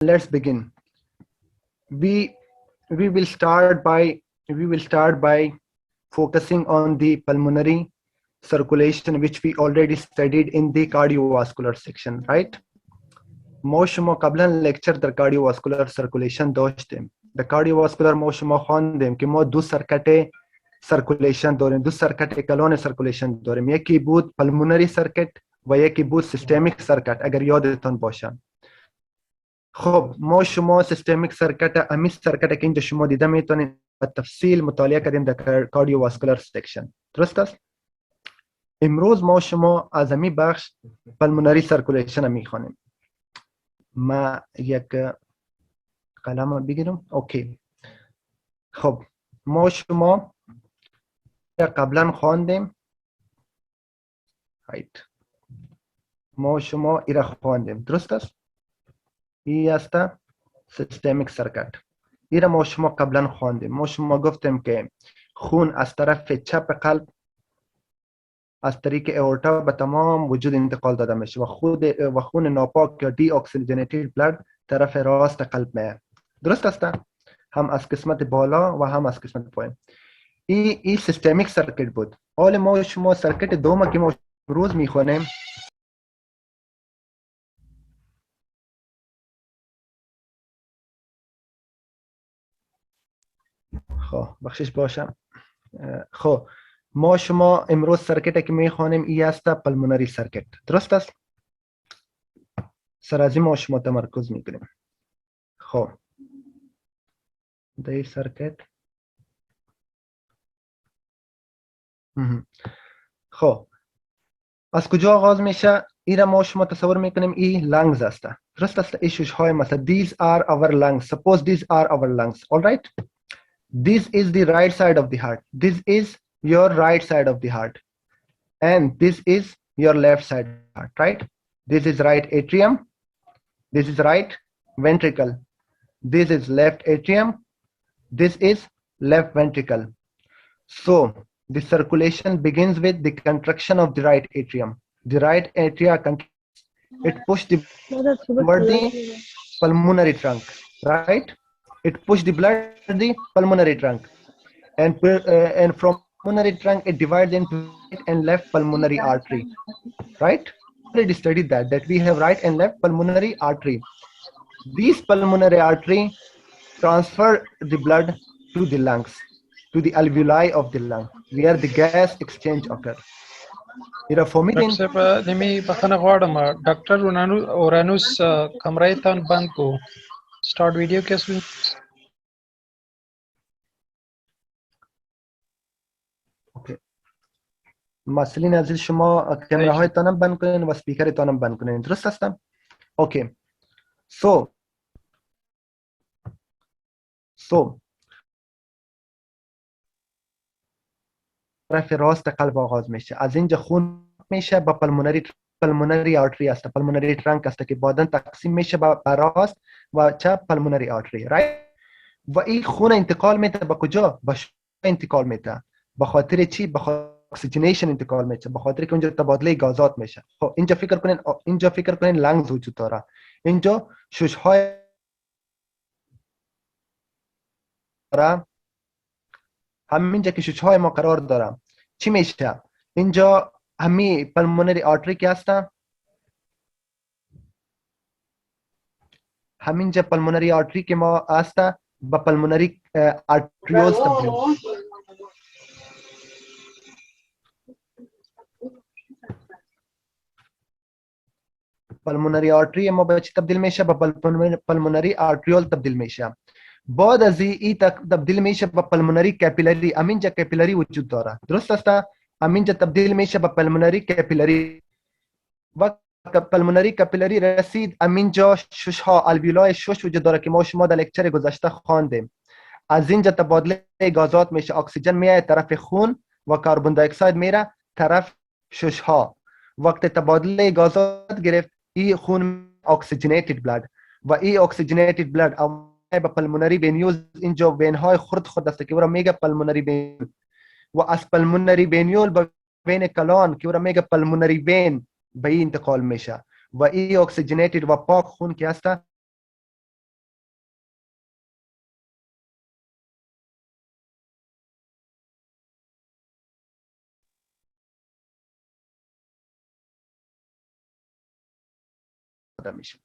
let's begin. We we will start by focusing on the pulmonary circulation, which we already studied in the cardiovascular section, right? موشما قبلا لکچر در cardiovascular circulation داشتیم. در cardiovascular موشما خواندیم که ما دو سرکت سرکولیشن داریم، دو سرکت کلان سرکولیشن داریم. یکی بود پلمونری سرکت و یکی بود سیستمیک سرکت، اگر یادتان باشه. خب ما شما سیستمیک سرکت، امی سرکت که اینجا شما دیده میتونید به تفصیل مطالعه کردیم در کاردیوواسکولار سیکشن، درست است؟ امروز ما شما از امی بخش پلمونری سرکولیشن میخوانیم. ما یک قلم بگیرم. اوکی. خب ما شما قبلا خواندیم، ما شما ایره خواندیم، درست است؟ ای است سیستمیک سرکت. ایره ما شما قبلا خواندیم. ما شما گفتیم که خون از طرف چپ قلب از طریق اورتا به تمام وجود انتقال داده میشه و خون ناپاک یا دی اکسیژنیتد بلد طرف راست قلب میه، درست است؟ هم از قسمت بالا و هم از قسمت پایین. ای سیستمیک سرکت بود. حال ما شما سرکت دوم که ما روز میخوانیم خب بخشش باشم. خب ما شما امروز سرکت که میخوانیم ای است پلمونری سرکت، درست است؟ سر از این ما شما تمرکز میکنیم. خب دی سرکت. خب از کجا آغاز میشه؟ ایره ما شما تصور میکنیم ای لنگز است، درست است؟ ای شش های مثلا these are our lungs. Suppose these are our lungs. All right, this is the right side of the heart. This is your right side of the heart and this is your left side of the heart, right? This is right atrium, this is right ventricle, this is left atrium, this is left ventricle. So the circulation begins with the contraction of the right atrium. The right atria contracts, it pushes the toward the pulmonary trunk, right? It pushes the blood to the pulmonary trunk, and from pulmonary trunk it divides into right and left pulmonary artery, right? Already studied that we have right and left pulmonary artery. These pulmonary artery transfer the blood to the lungs, to the alveoli of the lung, where the gas exchange occurs. نمی بخنه غواړم ډاکټر اورانوس کمره تان بند کو سٹارټ ویډیو کې اسوي. اوکی مسئولین عزیز شما کامره هایتان بند کنین و اسپیکرتان بند کنین، درست هستم؟ اوکی. سو طرف راست قلب آغاز میشه. از اینجا خون میشه با پلمونری آرتری است، پلمونری ترنک است که بعداً تقسیم میشه با راست و چپ پلمونری آرتری، رایت؟ و این خون انتقال میده به کجا؟ به شش انتقال میده. به خاطر چی؟ به خاطر اکسیژنیشن انتقال میشه، به خاطر که اونجا تبادله گازات میشه. خب اینجا فکر کنین لنگز وجود داره. اینجا شش های داره، همینجا که شش های ما قرار دارم چی میشه؟ اینجا همی پلمونری آرتری که هستن، همینجا پلمونری آرتری که ما هسته با پلمونری آرتریوز تبدیل. پلمونری آرتری ما به چی تبدیل میشه؟ با پلمونری آرتریول تبدیل میشه. بعد از این تبدیل میشه به پلمونری کاپیلری. همینجا کاپیلری وجود داره، درست است؟ همینجا تبدیل میشه به پلمونری کاپیلری. وقت پلمونری کاپیلری رسید همینجا شش ها الویولای شش وجود داره که ما شما در لکچر گذشته خواندیم. از اینجا تبادله گازات میشه، اکسیژن میاد طرف خون و کربن دی اکساید میره طرف شش ها. وقت تبادله گازات گرفت این خون اکسیژنیتد بلد و این اکسیژنیتد بلد به پلمونری وینیول. اینجا وین های خرد است که ورا میگه پلمونری وین و از پلمونری وینیول به وین کلان که ورا میگه پلمونری وین به این انتقال میشه و این اکسیژنیتد و پاک خون که هست میشه.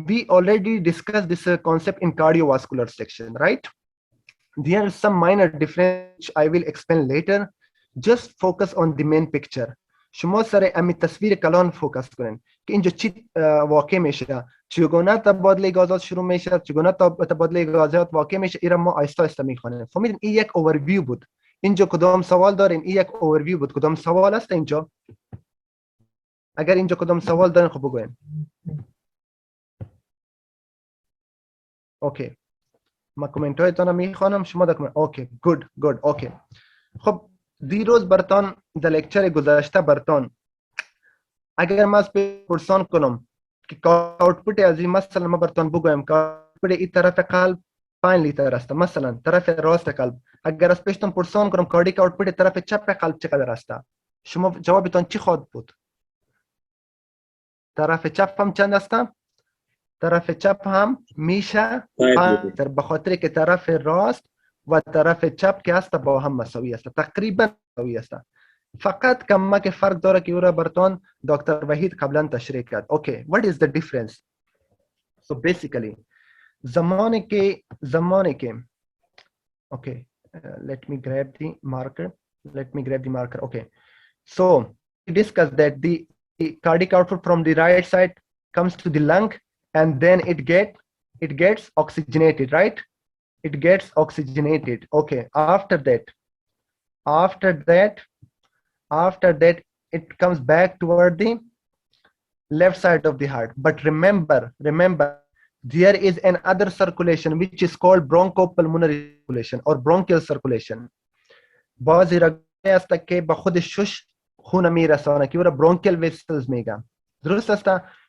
We already discussed this concept in cardiovascular section, right? There is some minor difference which I will explain later. Just focus on the main picture. شما سر امی تصویر کلان فوکس کنین که اینجا چی واقع میشه، چگونه تبادله گازات شروع میشه، چگونه تبادله گازات واقع میشه. اینا ما آیسته آیسته میخوانیم. فهمیدین؟ این یک اوورویو بود. اینجا کدام سوال دارین؟ این یک اوورویو بود. کدام سوال است اینجا؟ اگر اینجا کدام سوال دارین خب بگوین. اوکی، ما کامنت هایتان میخوانم، شما دا کامنت. اوکی، گود. اوکی. خب دیروز برتان در لکچر گذشته برتان اگر ما پرسان کنم که آوتپوت از این، مثلا ما برتان بگویم که آوتپوت این طرف قلب 5 لیتر است، مثلا طرف راست قلب. اگر از پیشتون پرسان کنم کاردیک آوتپوت طرف چپ قلب چقدر است، شما جوابتان چی خواهد بود؟ طرف چپ هم چند است؟ طرف چپ هم میشه 5 لیتر، به خاطر که طرف راست و طرف چپ که است با هم مساوی است، تقریبا مساوی است. فقط کمک فرق داره که او را برتان دکتر وحید قبلا تشریح کرد. اوکی، what is the difference? So basically زمانی که okay, let me grab the marker. Okay, so we discussed that the cardiac output from the right side comes to the lung and then it gets oxygenated, right? It gets oxygenated. Okay, after that it comes back toward the left side of the heart. But remember there is another circulation which is called bronchopulmonary circulation or bronchial circulation. بعضی رگ‌های است که به خود شش خون میرسانه که او را برونکیال ویسلز میگن. درست است؟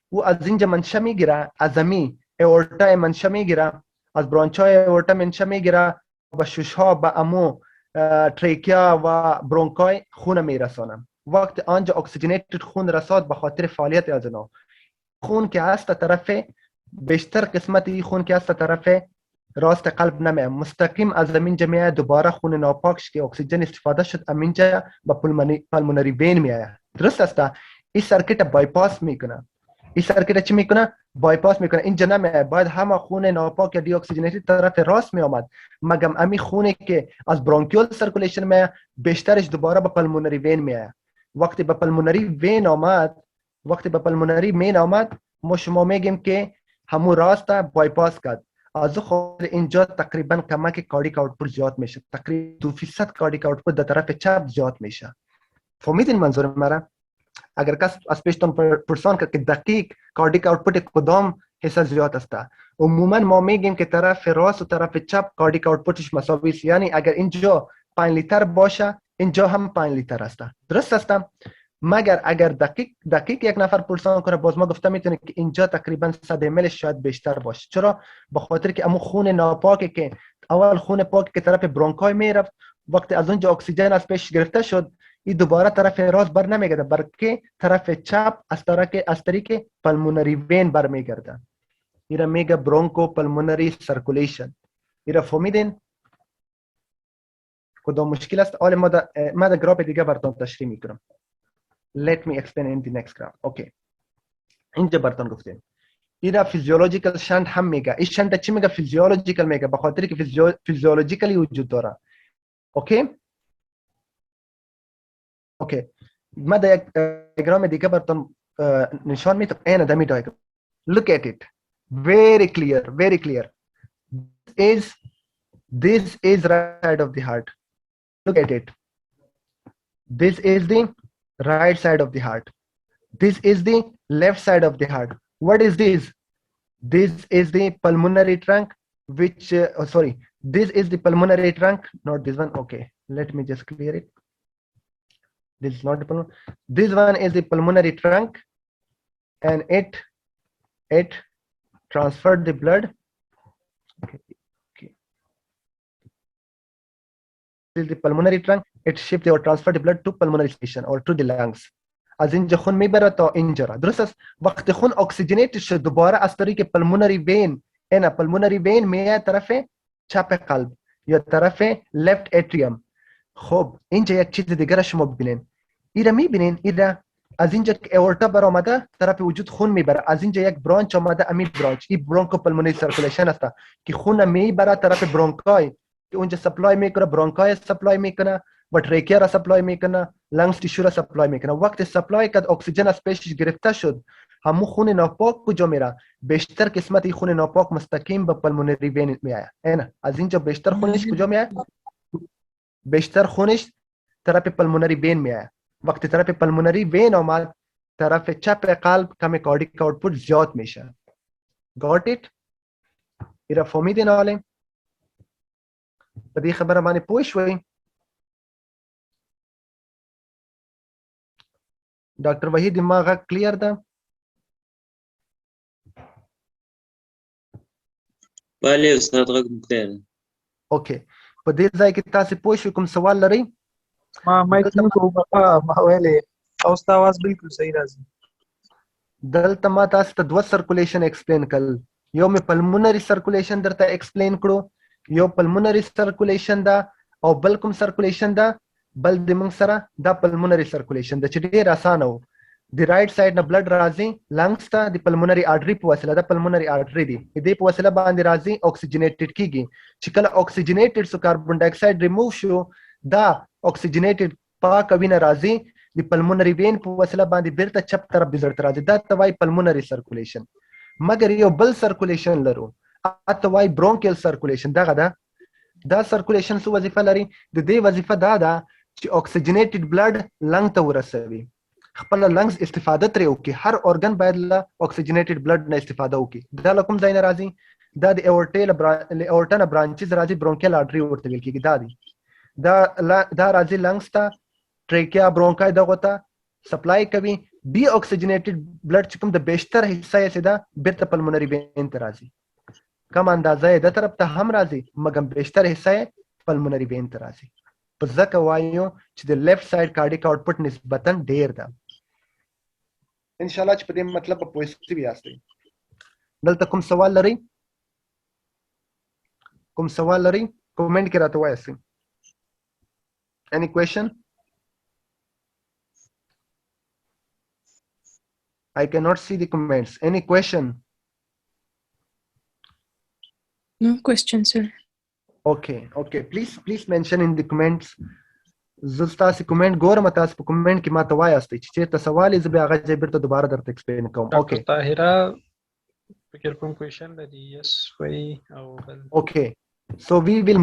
او از اینجا منشأ میگیره، از امی اورتا منشأ میگیره، از برانچای اورتا منشأ میگیره، به شش ها به امو تریکیا و برونکای خون میرسانم. وقت آنجا اکسیژنیتد خون رساد به خاطر فعالیت از اینا. خون که هست طرف بیشتر قسمت این خون که هست طرف راست قلب نمیه، مستقیم از امین جمعه دوباره خون ناپاکش که اکسیژن استفاده شد امینجا به پلمونری وین میآید. درست است؟ این سرکت بایپاس میکنه. این سرکت چی میکنه؟ بایپاس میکنه. اینجا نمیه، باید همه خون ناپاک یا دی اکسیژنیتد طرف راست میآمد، مگم امی خونی که از برونکیال سرکولیشن میآید بیشترش دوباره به پلمونری وین میآید. وقتی به پلمونری وین آمد ما شما میگیم که همون راست بایپاس کرد. از خاطر اینجا تقریبا کمک کاردیک آوتپوت زیاد میشه، تقریبا 2% کاردیک آوتپوت در طرف چپ زیاد میشه. فهمیدین منظور مرا؟ اگر کس از پیشتون پرسان کرد که دقیق کاردیک آوتپوت کدام حصه زیاد است، عموما ما میگیم که طرف راست و طرف چپ کاردیک آوتپوتش مساوی است. یعنی اگر اینجا 5 لیتر باشه اینجا هم 5 لیتر است. درست است؟ مگر اگر دقیق یک نفر پرسان کنه باز ما گفته میتونه که اینجا تقریبا 100 ml شاید بیشتر باشه. چرا؟ به خاطر که امو خون ناپاکی که اول خون پاک که طرف برونکای میرفت، وقتی از اونجا اکسیژن از پیش گرفته شد این دوباره طرف راست بر نمیگرده، بلکه طرف چپ از طریق پلمونری وین بر میگرده. اینا میگه برونکو پلمونری سرکولیشن. اینا فهمیدین؟ کدام مشکل است؟ حالا ما در گراف دیگه براتون تشریح میکنم. Let me explain in the next graph. Okay. اینجا براتون گفتیم. اینا فیزیولوژیکال شنت هم میگه. این شنت چی میگه؟ فیزیولوژیکال میگه، به خاطر که فیزیولوژیکالی وجود داره. اوکی؟ اوکی. ما در یک دیاگرام دیگه براتون نشان میدم. اینا دمی دیاگرام. Look at it. Very clear. This is right side of the heart. Look at it. This is the right side of the heart. This is the left side of the heart. What is this? This is the pulmonary trunk, which this is the pulmonary trunk, not this one. Okay, let me just clear it. This is not the pulmonary. This one is the pulmonary trunk, and it transferred the blood. Okay. This is the pulmonary trunk. It shifts or transfer the blood to pulmonary station or to the lungs. از اینجا خون میبره تا اینجا. درست است؟ وقتی خون اکسیژنیت شد دوباره از طریق پلمونری وین، اینا پلمونری وین میاد طرف چپ قلب یا طرف لفت اتریوم. خب اینجا یک چیز دیگه را شما ببینین. اینا میبینین اینا از اینجا که اورتا بر آمده طرف وجود خون میبره، از اینجا یک برانچ آمده، امی برانچ این برونکو پلمونری سرکولیشن است که خون میبره طرف برونکای که اونجا سپلای میکنه، برونکای سپلای میکنه و تریکیا را سپلای میکنه، لنگز تیشو را سپلای میکنه. وقتی سپلای کرد اکسیژن از پیشش گرفته شد، همون خون ناپاک کجا میره؟ بیشتر قسمت این خون ناپاک مستقیم به پلمونری وین میآید. اینا از اینجا بیشتر خونش کجا میآید؟ بیشتر خونش طرف پلمونری وین میآید. وقتی طرف پلمونری وین آمد، طرف چپ قلب کمی کاردیک آوتپوت زیاد میشه. گات ایت؟ ایرا فهمیدین حاله؟ په دې خبره باندې پوه شوئ؟ ډاکټر وحید ما غږ کلیر ده؟ بله استاد غږ مو کلیر ده. اوکې، په دې ځای کې تاسو پوه شئ کوم سوال لرئ؟ ما مایک نه کوو بقا ما ویلې او ستا आवाज بالکل صحیح راځي. دلته ما تاسو ته دوه سرکولیشن ایکسپلین کړل. یو مې پلمونری سرکولیشن درته ایکسپلین کړو، یو پلمونری سرکولیشن ده او بل کوم سرکولیشن ده؟ بل د موږ سره دا پلمونری سرکولیشن ده چې ډېر اسانه و. د رائټ سایډ نه بلډ راځي لنګز ته د پلمونری آرټري په وسیله، دا پلمونری آرټري دی، د دې په وسیله باندې راځي اکسیجنیټډ کیږي. چې کله اکسیجنیټډ سو کاربن ډای اکساید ریموو شو، دا اکسیجنیټډ پاک وینه راځي د پلمونری وین په وسیله باندې بیرته چپ طرف د زړه ته راځي. دا ته وایي پلمونری سرکولیشن. مګر یو بل سرکولیشن لرو، اته وایي برونکیل سرکولیشن. دغه ده. دا سرکولیشن څه وظیفه لري؟ د دې وظیفه دا ده چې اکسیجنیټډ بلډ لنګ ته ورسوي، خپل لنګز استفاده ترې وکړي. هر ارګن باید له اکسیجنیټډ بلډ نه استفاده وکړي. دا له کوم ځای نه راځي؟ دا د اورټا نه برانچز راځي، برونکیل آرټري ورته ویل کېږي. دا دی، دا راځي لنګز ته، ټریکیا برونکای دغه ته سپلای کوي. ډي اکسیجنیټډ بلډ چې کوم د بیشتر حصہ یې څه ده؟ بیرته پلمونری وین ته راځي. کم اندازه یې د طرف ته هم راځي، مګر بیشتر حصہ یې پلمونری وین ته راځي. په ځکه وایو چې د لیفټ سایډ کارډیک آوټپوټ نسبتا ډیر ده. ان شاء الله چې په دې مطلب به پوه شوي یاستئ. دلته کوم سوال لرئ؟ کوم سوال لرئ؟ کومنټ کې راته وایاستئ. Any question? I cannot see the comments. Any question? No question, sir. Okay. Please mention in the comments. زه ستاسو کومنټ ګورم، تاسو په کومنټ کې ماته وایاستئ چې چیرته سوال یې، زه بیا هغه ځای بیرته دوباره درته ایکسپلین کوم. اوکې ډاکټر طاهره فکر کوم کوېشن لري؟ یس وایي او بل. Okay, so we will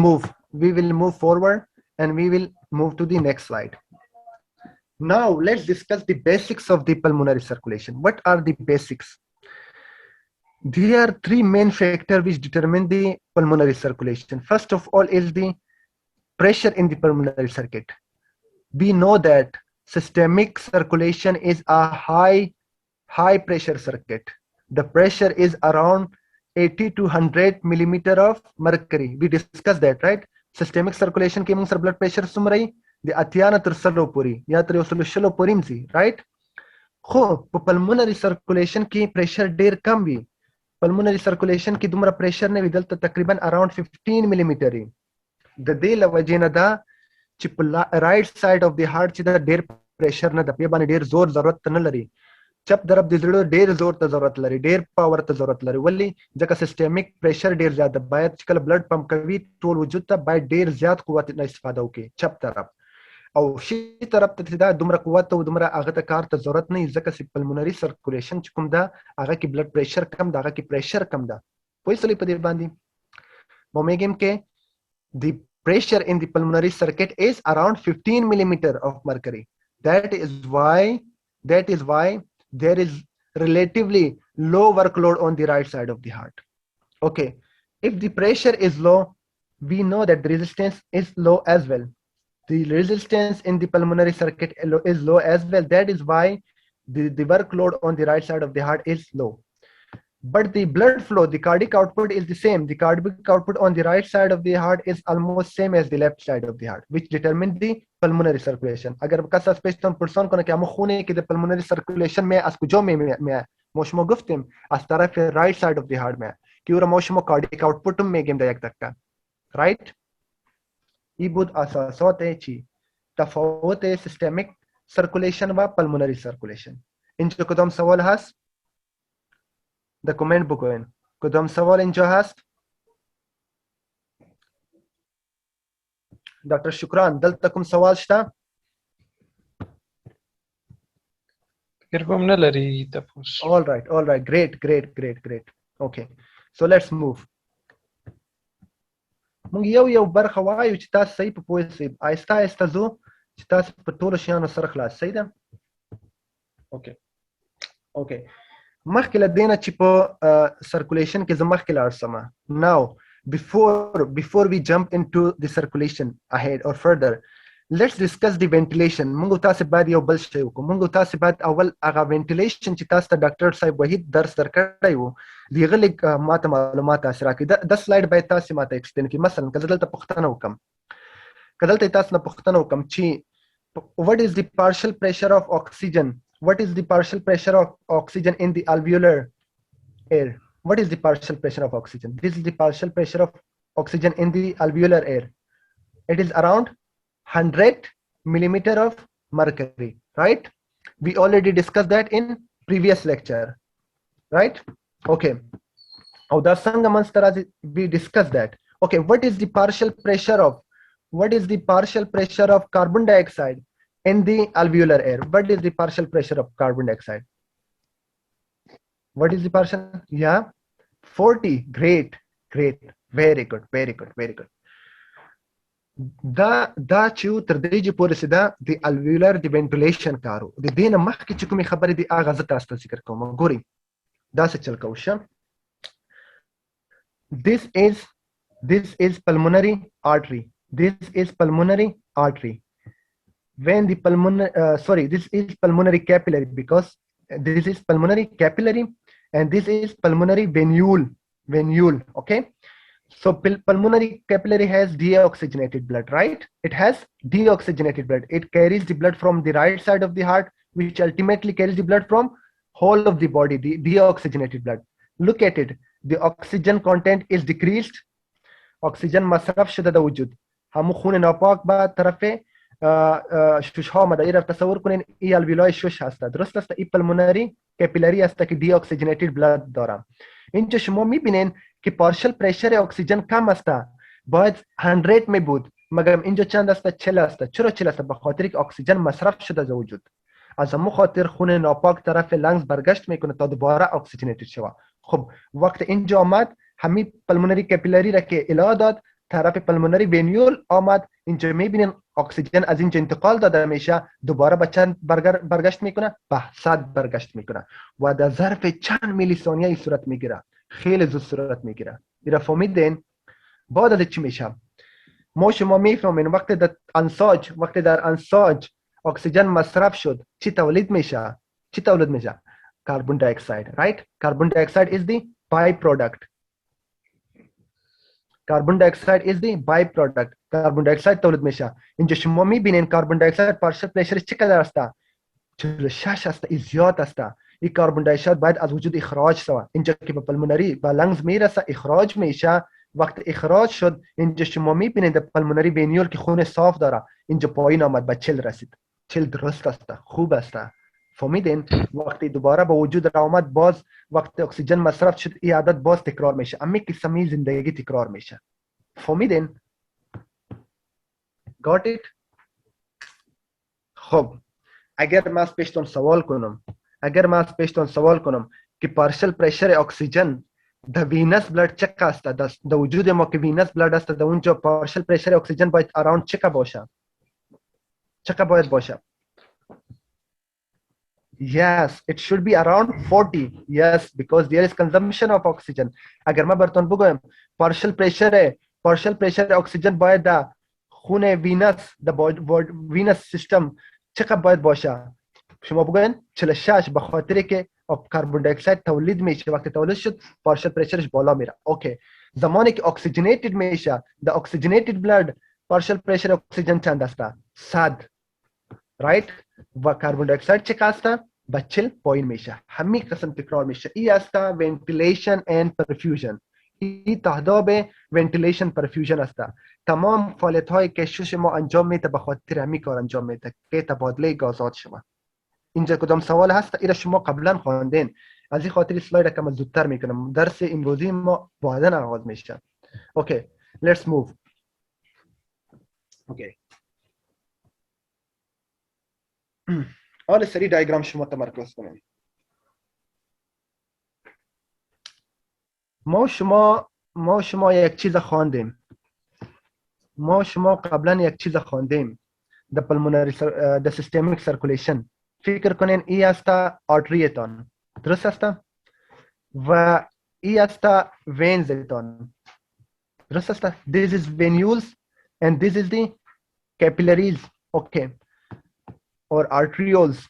move forward and we will move to the next slide. Now let's discuss the basics of the pulmonary circulation. What are the basics? There are three main factors which determine the pulmonary circulation. First of all is the pressure in the pulmonary circuit. We know that systemic circulation is a high pressure circuit. The pressure is around 80 to 100 millimeter of mercury. We discussed that, right? Systemic circulation کې موږ سره blood pressure څومره وي؟ د اتیا نه تر سلو پورې یا تر 100 پورې مزي، right؟ خو په pulmonary circulation کې pressure ډیر کم وي. pulmonary circulation کې دومره pressure نه وي، دلته تقریبا around 15 millimeter وي. د دې له وجې نه ده چې په رائټ سایډ اف دی هارت چې دا ډیر پریشر نه ده، په باندې ډیر زور ضرورت نه لري. چپ طرف د زړه ډیر زور ته ضرورت لري، ډیر پاور ته ضرورت لري. ولې؟ ځکه سیستمیک پریشر ډیر زیات ده. باید چې کله بلډ پمپ کوي ټول وجود ته باید ډیر زیات قوت نه استفاده وکړي چپ طرف، او شي طرف ته دا دومره قوت او دومره هغه ته کار ته ضرورت نه، ځکه چې پلمونری سرکولیشن چې کوم ده هغه کې بلډ پریشر کم ده، هغه کې پریشر کم ده. پوه شئ په دې باندې؟ مومېږم کې the pressure in the pulmonary circuit is around 15 millimeter of mercury. That is why there is relatively low workload on the right side of the heart. Okay, if the pressure is low, we know that the resistance is low as well. The resistance in the pulmonary circuit is low as well. That is why the workload on the right side of the heart is low. But the blood flow, the cardiac output is the same. The cardiac output on the right side of the heart is almost same as the left side of the heart, which determines the pulmonary circulation. اگر کس از پیشتون پرسان کنه که همون خونه که the pulmonary circulation میں از کجا میں شما گفتیم از طرف right side of the heart میں که او را ما شما cardiac output میگیم در یک دقیقه، right؟ این بود اساسات چی؟ تفاوت systemic circulation و pulmonary circulation. اینجا کدام سوال هست؟ در کامنت بگوین کدام سوال اینجا هست؟ دکتر شکران دلته کوم سوال شته؟ فکر کوم نه لري تاسو. All right. Great. Okay. So let's move. مونږ یو برخه وایو چې تاسو صحیح په پوه شئ. آهسته ځو چې تاسو په ټولو شیانو سره خلاص. صحیح ده؟ اوکې. مخکې له دې نه چې په سرکولیشن کې زه مخکې لاړ شم. Now, before we jump into the circulation ahead or further, let's discuss the ventilation. موږ تاسو باید یو بل شی وکړو. موږ تاسو باید اول هغه ventilation چې تاسو ته ډاکټر صاحب وحید درس درکړی وو دغه لیک ماته معلومات تاسو راکړي. د سلاید باید تاسو ماته ایکسپلین کړئ. مثلا که دلته پوښتنه وکم تاسو نه پوښتنه وکم چې what is the partial pressure of oxygen? What is the partial pressure of oxygen in the alveolar air? What is the partial pressure of oxygen? This is the partial pressure of oxygen in the alveolar air. It is around 100 millimeter of mercury, right? We already discussed that in previous lecture, right? Okay. Oh, that's we discussed that. Okay, what is the partial pressure of carbon dioxide in the alveolar air? What is the partial pressure of carbon dioxide? What is the partial? Yeah, 40. Great. Very good. دا چې تر دې چې پورې سدا د الویولر د ventilation کارو د دې نه مخکې چې کومې خبرې دي هغه زه تاسو ته ذکر کوم. ګورئ دا څه چل کوو شه. This is pulmonary artery. When the this is pulmonary capillary, because this is pulmonary capillary and this is pulmonary venule. Okay. So pulmonary capillary has deoxygenated blood, right? It has deoxygenated blood. It carries the blood from the right side of the heart, which ultimately carries the blood from whole of the body, the deoxygenated blood. Look at it. The oxygen content is decreased. Oxygen مصرف شده در وجود. همون خون ناپاک با طرف شش ها آمده. این تصور کنین ای الویولای شش هسته. درست است؟ ای pulmonary capillary هسته که deoxygenated blood دارم. اینجا شما میبینین که پارشل پرشر اکسیژن کم است. باید 100 می بود مگر اینجا چند است؟ 40 است. چرا 40 است؟ به خاطر که اکسیژن مصرف شده از وجود. از همون خاطر خون ناپاک طرف لنگز برگشت میکنه تا دوباره اکسیژنیتد شود. خب وقت اینجا آمد همین پلمونری کپیلری را که اله داد طرف پلمونری وینیول آمد. اینجا میبینین اکسیژن از اینجا انتقال داده میشه دوباره به چند برگشت میکنه؟ به 100 برگشت میکنه و در ظرف چند میلی ثانیه صورت میگیره. خیلی زود صورت میگیره. اینا فهمیدین؟ بعد از چی میشه؟ ما شما میفهمین وقتی در انساج اکسیژن مصرف شد چی تولید میشه؟ کاربن دی اکساید، right? Carbon dioxide is the byproduct. کاربن دی اکساید کاربن دی اکساید تولید میشه. اینجا شما میبینین کاربن دی اکساید پارشل پرشرش چقدر است؟ 46 است. زیاد است. این کاربن دی اکساید باید از وجود اخراج شود. اینجا که به پلمونری به لنگز میرسه اخراج میشه. وقت اخراج شد اینجا شما میبینید پلمونری وینیول که خون صاف داره اینجا پایین آمد به 40 رسید. 40 درست است. خوب است. فهمیدین؟ وقتی دوباره به وجود آمد باز وقتی اکسیژن مصرف شد این عدد باز تکرار میشه. اما قسمی زندگی تکرار میشه. فهمیدین؟ Got it؟ خب اگر من از پیشتون سوال کنم که پارشل پرشر اکسیژن در وینس بلد چقدر است؟ در وجود ما که وینس بلد است در اونجا پارشل پرشر اکسیژن باید اراوند چقدر باشه؟ Yes, it should be around 40. Yes, because there is consumption of oxygen. اگر من براتون بگم پارشل پرشر اکسیژن باید در خون وینس در وینس سیستم چقدر باید باشه؟ شما بگوین 46 به خاطر که کاربن دی اکساید تولید میشه. وقتی تولید شد پارشل پرشرش بالا میره. اوکی. زمانی که اکسیژنیتد میشه در اکسیژنیتد بلد پارشل پرشر اکسیژن چند است؟ 100. رایت؟ و کاربن دی اکساید چقدر است؟ به 40 پایین میشه. همین قسم تکرار میشه. این است ventilation and perfusion. این تهداب ونتیلیشن پرفیوژن است. تمام فعالیت های کشش ما انجام میده به خاطر همین کار انجام میده که تبادله گازات شود. اینجا کدام سوال هست اینا شما قبلا خواندین، از این خاطر اسلاید کم زودتر میکنم. درس امروزی ما بعدا آغاز میشه. اوکی let's move. اوکی حالا سری دیاگرام شما تمرکز کنیم. ما شما یک چیز خواندیم. ما شما قبلا یک چیز خواندیم. د پلمونری د سیستمیک سرکولیشن. فکر کنین ای است آرتریتان، درست است؟ و ای است وینزتان، درست است؟ This is venules and this is the capillaries, okay, or arterioles.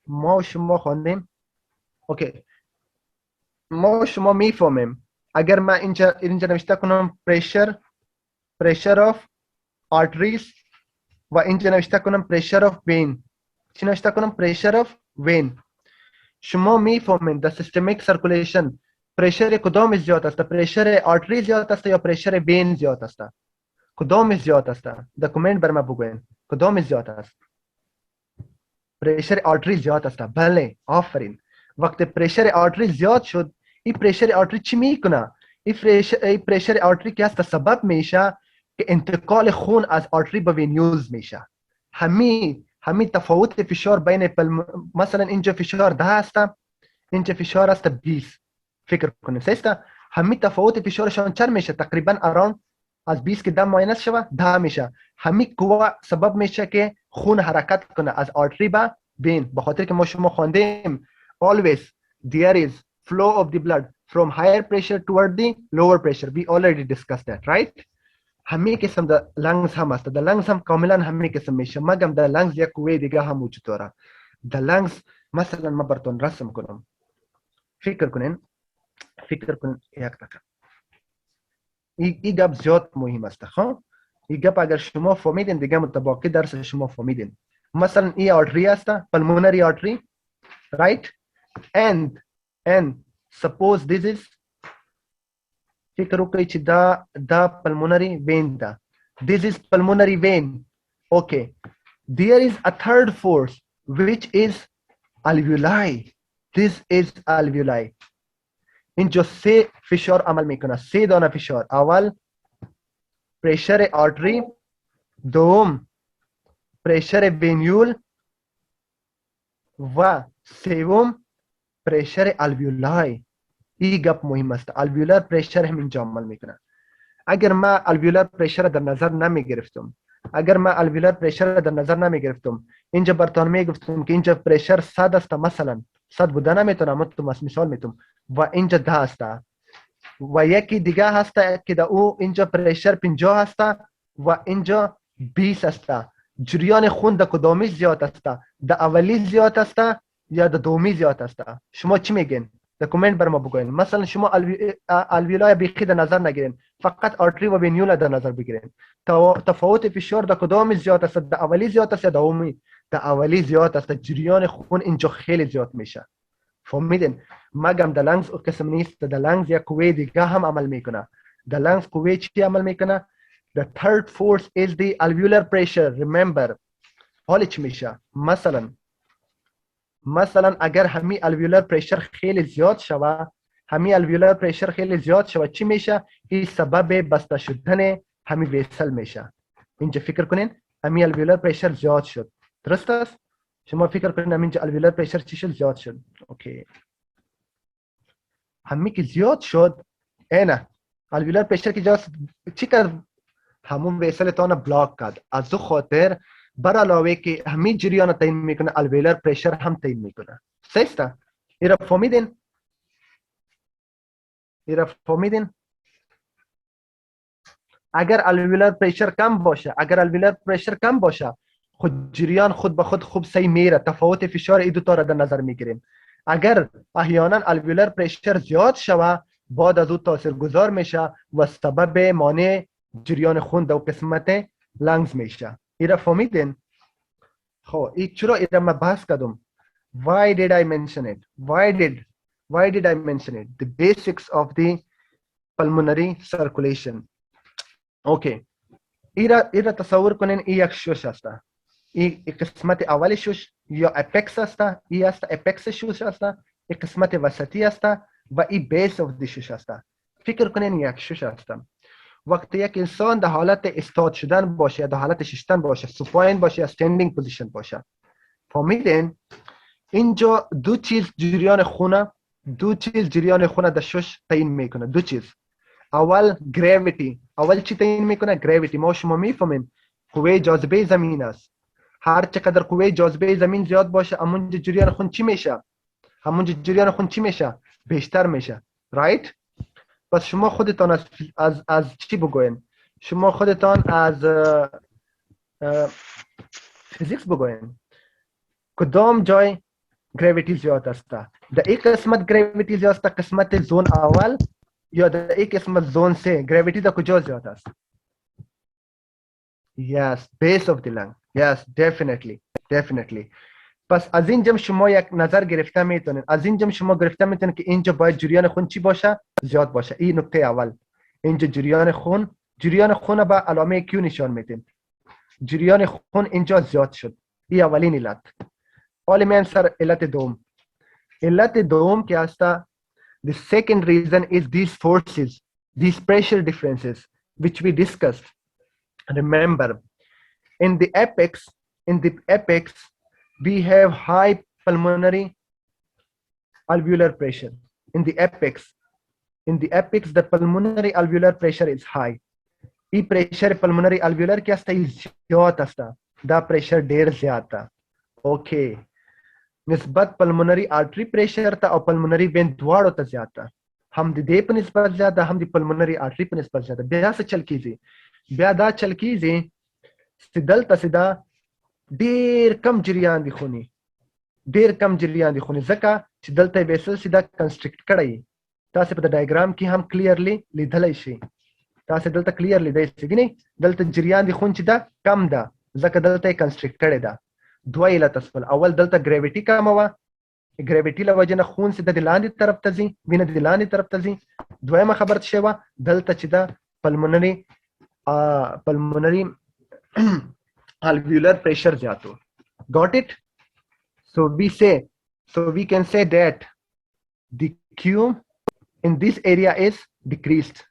ما شما خواندیم. اوکی ما شما میفهمیم اگر ما اینجا نوشته کنم pressure of arteries و اینجا نوشته کنم pressure of vein. چی نوشته کنم؟ pressure of vein. شما میفهمین در سیستمیک سرکولیشن پرشر کدام زیاد است؟ پرشر آرتری زیاد است یا پرشر وین زیاد است؟ کدام زیاد است؟ در کامنت بر ما بگوین کدام زیاد است؟ پرشر آرتری زیاد است. بله آفرین. وقتی پرشر آرتری زیاد شد این پرشر آرتری چی میکنه؟ این پرشر آرتری که هست سبب میشه که انتقال خون از آرتری به وینیوز میشه. همین تفاوت فشار بین مثلا اینجا فشار 10 است، اینجا فشار است 20. فکر کنید سیست همین تفاوت فشارشان چند میشه؟ تقریبا اراوند از 20 که 10 ماینس شوه 10 میشه. همین قوه سبب میشه که خون حرکت کنه از آرتری به وین. به خاطر که ما شما خواندیم always there is flow of the blood from higher pressure toward the lower pressure. We already discussed that, right? همین قسم در لنگز هم است. در لنگز هم کاملا همین قسم میشه. مگم در لنگز یک قوه دیگه هم وجود داره. در لنگز مثلا ما براتون رسم کنم. فکر کنین یک دقیقه. این گپ زیاد مهم است. ها این گپ اگر شما فهمیدین دیگه متباقی درس شما فهمیدین. مثلا این آرتری است، pulmonary artery, right? And suppose this is فکر وکړئ چې دا pulmonary vein ده. This is pulmonary vein. Okay. There is a third force which is alveoli. This is alveoli. اینجا سه فشار عمل میکنه. سه دانه فشار. اول پرشر آرتری، دوم پرشر وینیول و سوم پرشر الویولای. این گپ مهم است. الویولار پرشر هم اینجا عمل میکنه. اگر ما الویولار پرشر در نظر نمی گرفتم اینجا براتون میگفتم که اینجا پرشر 100 است، مثلا 100 بوده نمیتونم مثال میتونم و اینجا 10 است و یکی دیگه هست که در او اینجا پرشر 50 است و اینجا 20 است. جریان خون در کدامی زیاد است؟ در اولی زیاد است یا در دومی زیاد است؟ شما چی میگین؟ در کامنت بر ما بگوین. مثلا شما الویولای بیخی در نظر نگیرین، فقط آرتری و وینیول در نظر بگیرین. تفاوت فشار در کدام زیاد است؟ در اولی زیاد است یا دومی؟ در اولی زیاد است. جریان خون اینجا خیلی زیاد میشه. فهمیدین؟ مگم در لنگز قسم نیست. در لنگز یک قوه دیگه هم عمل میکنه. در لنگز قوه چی عمل میکنه؟ The third force is the alveolar pressure. Remember. حالا چی میشه؟ مثلا اگر همین الویولار پرشر خیلی زیاد شوه چی میشه؟ این سبب بسته شدن همین ویسل میشه. اینجا فکر کنین همین الویولار پرشر زیاد شد. درست است؟ شما فکر کنین همینجا الویولار پرشر چی شد؟ زیاد شد. اوکی. همین که زیاد شد اینا الویولار پرشر که جاست چی کرد؟ همون ویسل تان بلاک کرد. از دو خاطر بر علاوه که همین جریان تعیین میکنه الویولار پرشر هم تعیین میکنه. سیستا ایرا فهمیدین؟ اگر الویولار پرشر کم باشه خود جریان خود به خود خوب صحیح میره. تفاوت فشار این دو تا را در نظر میگیریم. اگر احیانا الویولار پرشر زیاد شوه بعد از او تاثیرگذار میشه و سبب مانع جریان خون در قسمت لنگز میشه. ایرا فهمیدین؟ خب چرا ایرا ما بحث کردم؟ Why did I mention it? Why did I mention it? The basics of the pulmonary circulation. Okay. إيرا تصور کنین ای یک شوش هستا. ای قسمت اولی شوش یا اپکس هستا. ای هستا اپکس شوش هستا. ای قسمت وسطی هستا و ای بیس of the شوش هستا. فکر کنین یک شوش هستا. وقتی یک انسان در حالت استاد شدن باشه یا در حالت ششتن باشه، سوپاین باشه یا استندینگ پوزیشن باشه، فهمیدین؟ اینجا دو چیز جریان خونه در شش تعیین میکنه. دو چیز. اول گریویتی. اول چی تعیین میکنه؟ گریویتی. ما شما میفهمیم قوه جاذبه زمین است. هر چقدر قوه جاذبه زمین زیاد باشه همونجا جریان خون چی میشه؟ بیشتر میشه. رایت؟ پس شما خودتان از چی بگوین؟ شما خودتان از فیزیکس بگوین. کدام جای گریویتی زیاد است؟ در این قسمت گریویتی زیاد است، قسمت زون اول، یا در این قسمت زون سه گریویتی در کجا زیاد است؟ Yes, base of the lung. Yes, definitely. پس از اینجا شما یک نظر گرفته میتونید. از اینجا شما گرفته میتونید که اینجا باید جریان خون چی باشه؟ زیاد باشه. این نکته اول. اینجا جریان خون با علامه کیو نشان میدیم. جریان خون اینجا زیاد شد. این اولین علت. حالا میایم سر علت دوم. علت دوم که هست، the second reason is these forces, these pressure differences which we discussed. Remember, in the apex we have high pulmonary alveolar pressure. In the apex the pulmonary alveolar pressure is high. E pressure pulmonary alveolar क्या स्ता ज़्यादा स्ता दा pressure ढेर ज़्यादा. Okay. نسبت pulmonary artery pressure تا और pulmonary vein द्वारों ता ज़्यादा. हम दे पर निस्बत ज़्यादा, हम दी pulmonary artery पर निस्बत ज़्यादा. ब्याह से चल कीजिए. ब्याह दा चल कीजिए. सिदल ता सिदा ढेर कम जरियान दी खूनी. ज़का सिदल ता vessel सिदा constrict कराई. तासे पता diagram की हम clearly लिधलाई शी. तासे दलता clearly दे सी नहीं. दलता जरियान दी खून चिदा कम दा. ज़का दलता constrict करे दा. دوا علت اسفل. اول دلته گریویټي کم وه، گریویټي له وجې نه خون سیده د لاندې طرف ته ځي، وینه د لاندې طرف ته ځي. دویمه خبره څه شوه؟ دلته چې ده پلمونري alveolar pressure زیات و. Got it? So we can say that the Q in this area is decreased.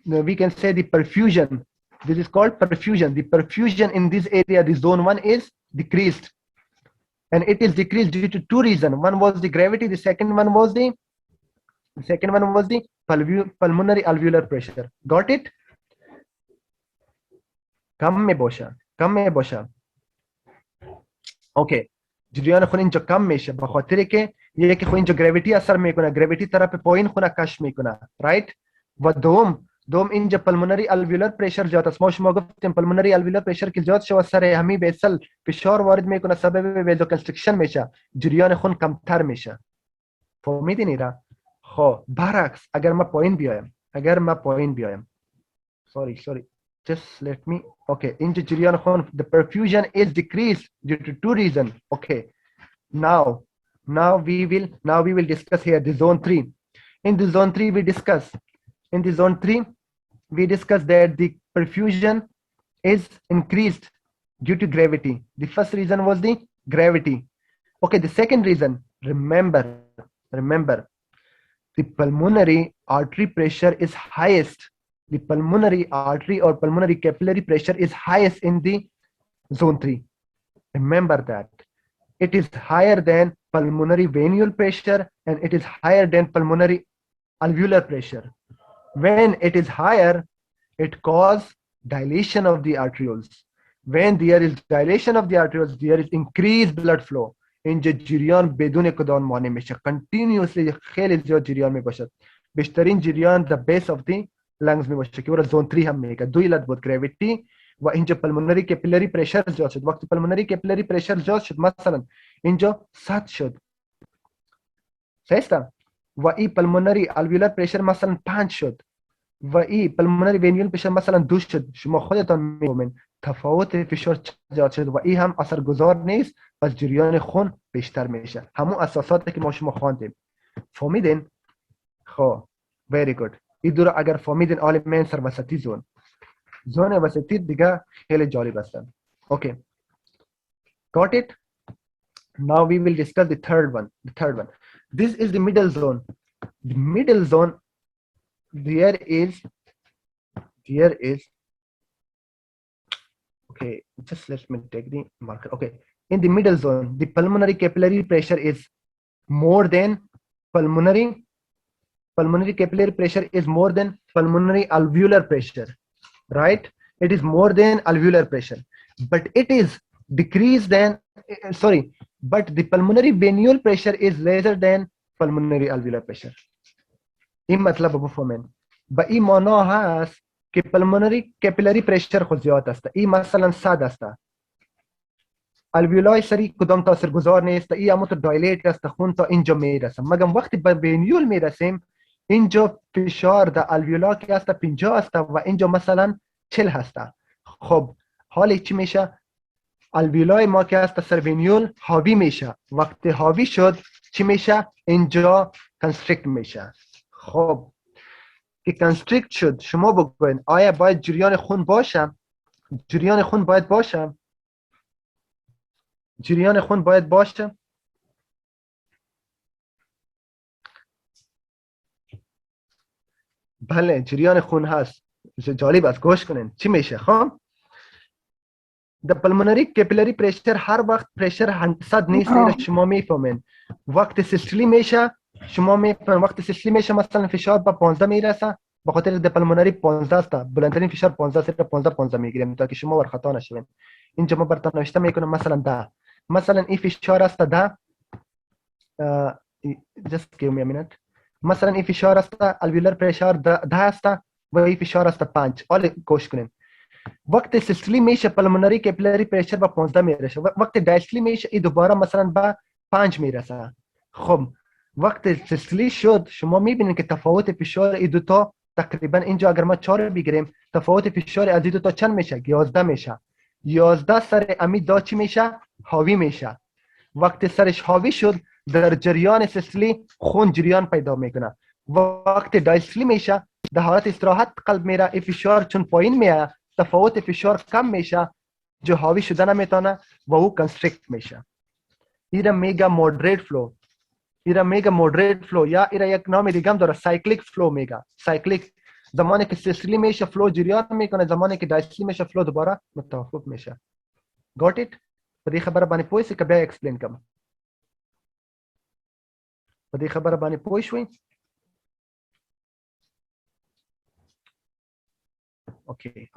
We can say the perfusion. This is called perfusion. The perfusion in this area, the zone 1 is decreased. And it is decreased due to two reasons. One was the gravity, the second one was the pulmonary alveolar pressure. Got it? कम में बोशा. Okay. جریان خون اینجا کم میشه به خاطر که یکی خون اینجا گریویتی اثر میکنه، گریویتی طرف پایین خونه کش میکنه. رایت؟ و دوم اینجا پلمونری الویولر پرشر زیاد است. ما شما گفتیم پلمونری الویولر پرشر که زیاد شو سر همین ویسل فشار وارد میکنه، سبب ویزو کنستریکشن میشه، جریان خون کمتر میشه. فهمیدین را؟ خب برعکس اگر ما پایین بیایم sorry just let me. Okay, اینجا جریان خون the perfusion is decreased due to two reasons. Okay, now we will discuss here the zone 3. In the zone 3 we discuss that the perfusion is increased due to gravity. The first reason was the gravity. Okay, the second reason, remember the pulmonary artery pressure is highest. The pulmonary artery or pulmonary capillary pressure is highest in the zone 3. Remember that. It is higher than pulmonary venular pressure and it is higher than pulmonary alveolar pressure. When it is higher, it causes dilation of the arterioles. When there is dilation of the arterioles, there is increased blood flow. In جریان بدون کدام مانع میشه. Continuously خیلی زیاد جریان میباشد. بیشترین جریان the base of the lungs میباشه که اون زون 3 هم میگه. دو علت بود، گریویتی و اینجا پلمونری کپیلری پرشر زیاد شد. وقتی پلمونری کپیلری پرشر زیاد شد، مثلا اینجا 7 شد. صحیح؟ و این پلمونری الویولر پرشر مثلا 5 شد و این پلمونری وینیول پرشر مثلا 2 شد. شما خودتان میبینید تفاوت فشار زیاد شد و این هم اثرگذار نیست، پس جریان خون بیشتر میشه. همون اساساتی که ما شما خواندیم فهمیدین؟ خب very good. این دو رو اگر فهمیدین عالی، من سر وسطی زون وسطی دیگه خیلی جالب هستن. Okay, got it. Now we will discuss the third one. This is the middle zone. The middle zone, there is okay, just let me take the marker. Okay, in the middle zone the pulmonary capillary pressure is more than pulmonary capillary pressure is more than pulmonary alveolar pressure, right? It is more than alveolar pressure, but it is decreased than but the pulmonary venule pressure is lesser than pulmonary alveolar pressure. این مطلب بفهمین. با این معنا هست که pulmonary capillary pressure خود زیاد است. این مثلا 100 است. الویولای سری کدام تاثیرگذار نیست، این همون تو دایلیت است، خون تا اینجا میرسه. مگم وقتی به وینیول میرسیم اینجا فشار در الویولا که است 50 است و اینجا مثلا 40 هست. خب حالا چی میشه؟ الویولای ما که است سر وینیول حاوی میشه. وقتی حاوی شد چی میشه؟ اینجا کنستریکت میشه. خب که کنستریکت شد شما بگوین آیا باید جریان خون باشه؟ جریان خون باید باشه. بله جریان خون هست. جالب است، گوش کنین چی میشه. خب the pulmonary capillary pressure هر وقت پرشر 100 نیست. اینا شما میفهمین. وقت سیستولی میشه شما میفهمین. وقت سیستولی میشه مثلا فشار به 15 میرسه، به خاطر د پلمونری 15 است، بلندترین فشار 15 است، 15 میگیریم تا که شما ور خطا نشوین. اینجا ما براتون نوشته میکنم مثلا 10، مثلا این فشار است 10 just give me a minute. مثلا این فشار است الویولر پرشر 10 است و این فشار است 5. حالا گوش کنین. وقت سیستولی میشه پلمونری کپیلری پرشر به 15 میرسه، وقت دایستولی میشه این دوباره مثلا به 5 میرسه. خب وقت سیستولی شد شما میبینید که تفاوت فشار این دو تا تقریبا اینجا اگر ما 4 بگیریم تفاوت فشار از این دو تا چند میشه؟ 11 میشه. 11 سر امید دا چی میشه؟ حاوی میشه. وقتی سرش حاوی شد در جریان سیستولی خون جریان پیدا میکنه. وقتی دایستولی میشه در حالت استراحت قلب میره، این فشار چون پایین میاد تفاوت فشار کم میشه، جو حاوی شده نمیتونه و او کنستریکت میشه. ایره میگه مودریت فلو. یا ایره یک نام دیگه هم داره، سایکلیک فلو میگه. سایکلیک زمانی که سیستولی میشه فلو جریان میکنه، زمانی که دایستولی میشه فلو دوباره متوقف میشه. گات ایت؟ په دې خبره باندې پوه شئ که بیا ایکسپلین کوم؟ په دې خبره باندې پوه شئ؟ Okay.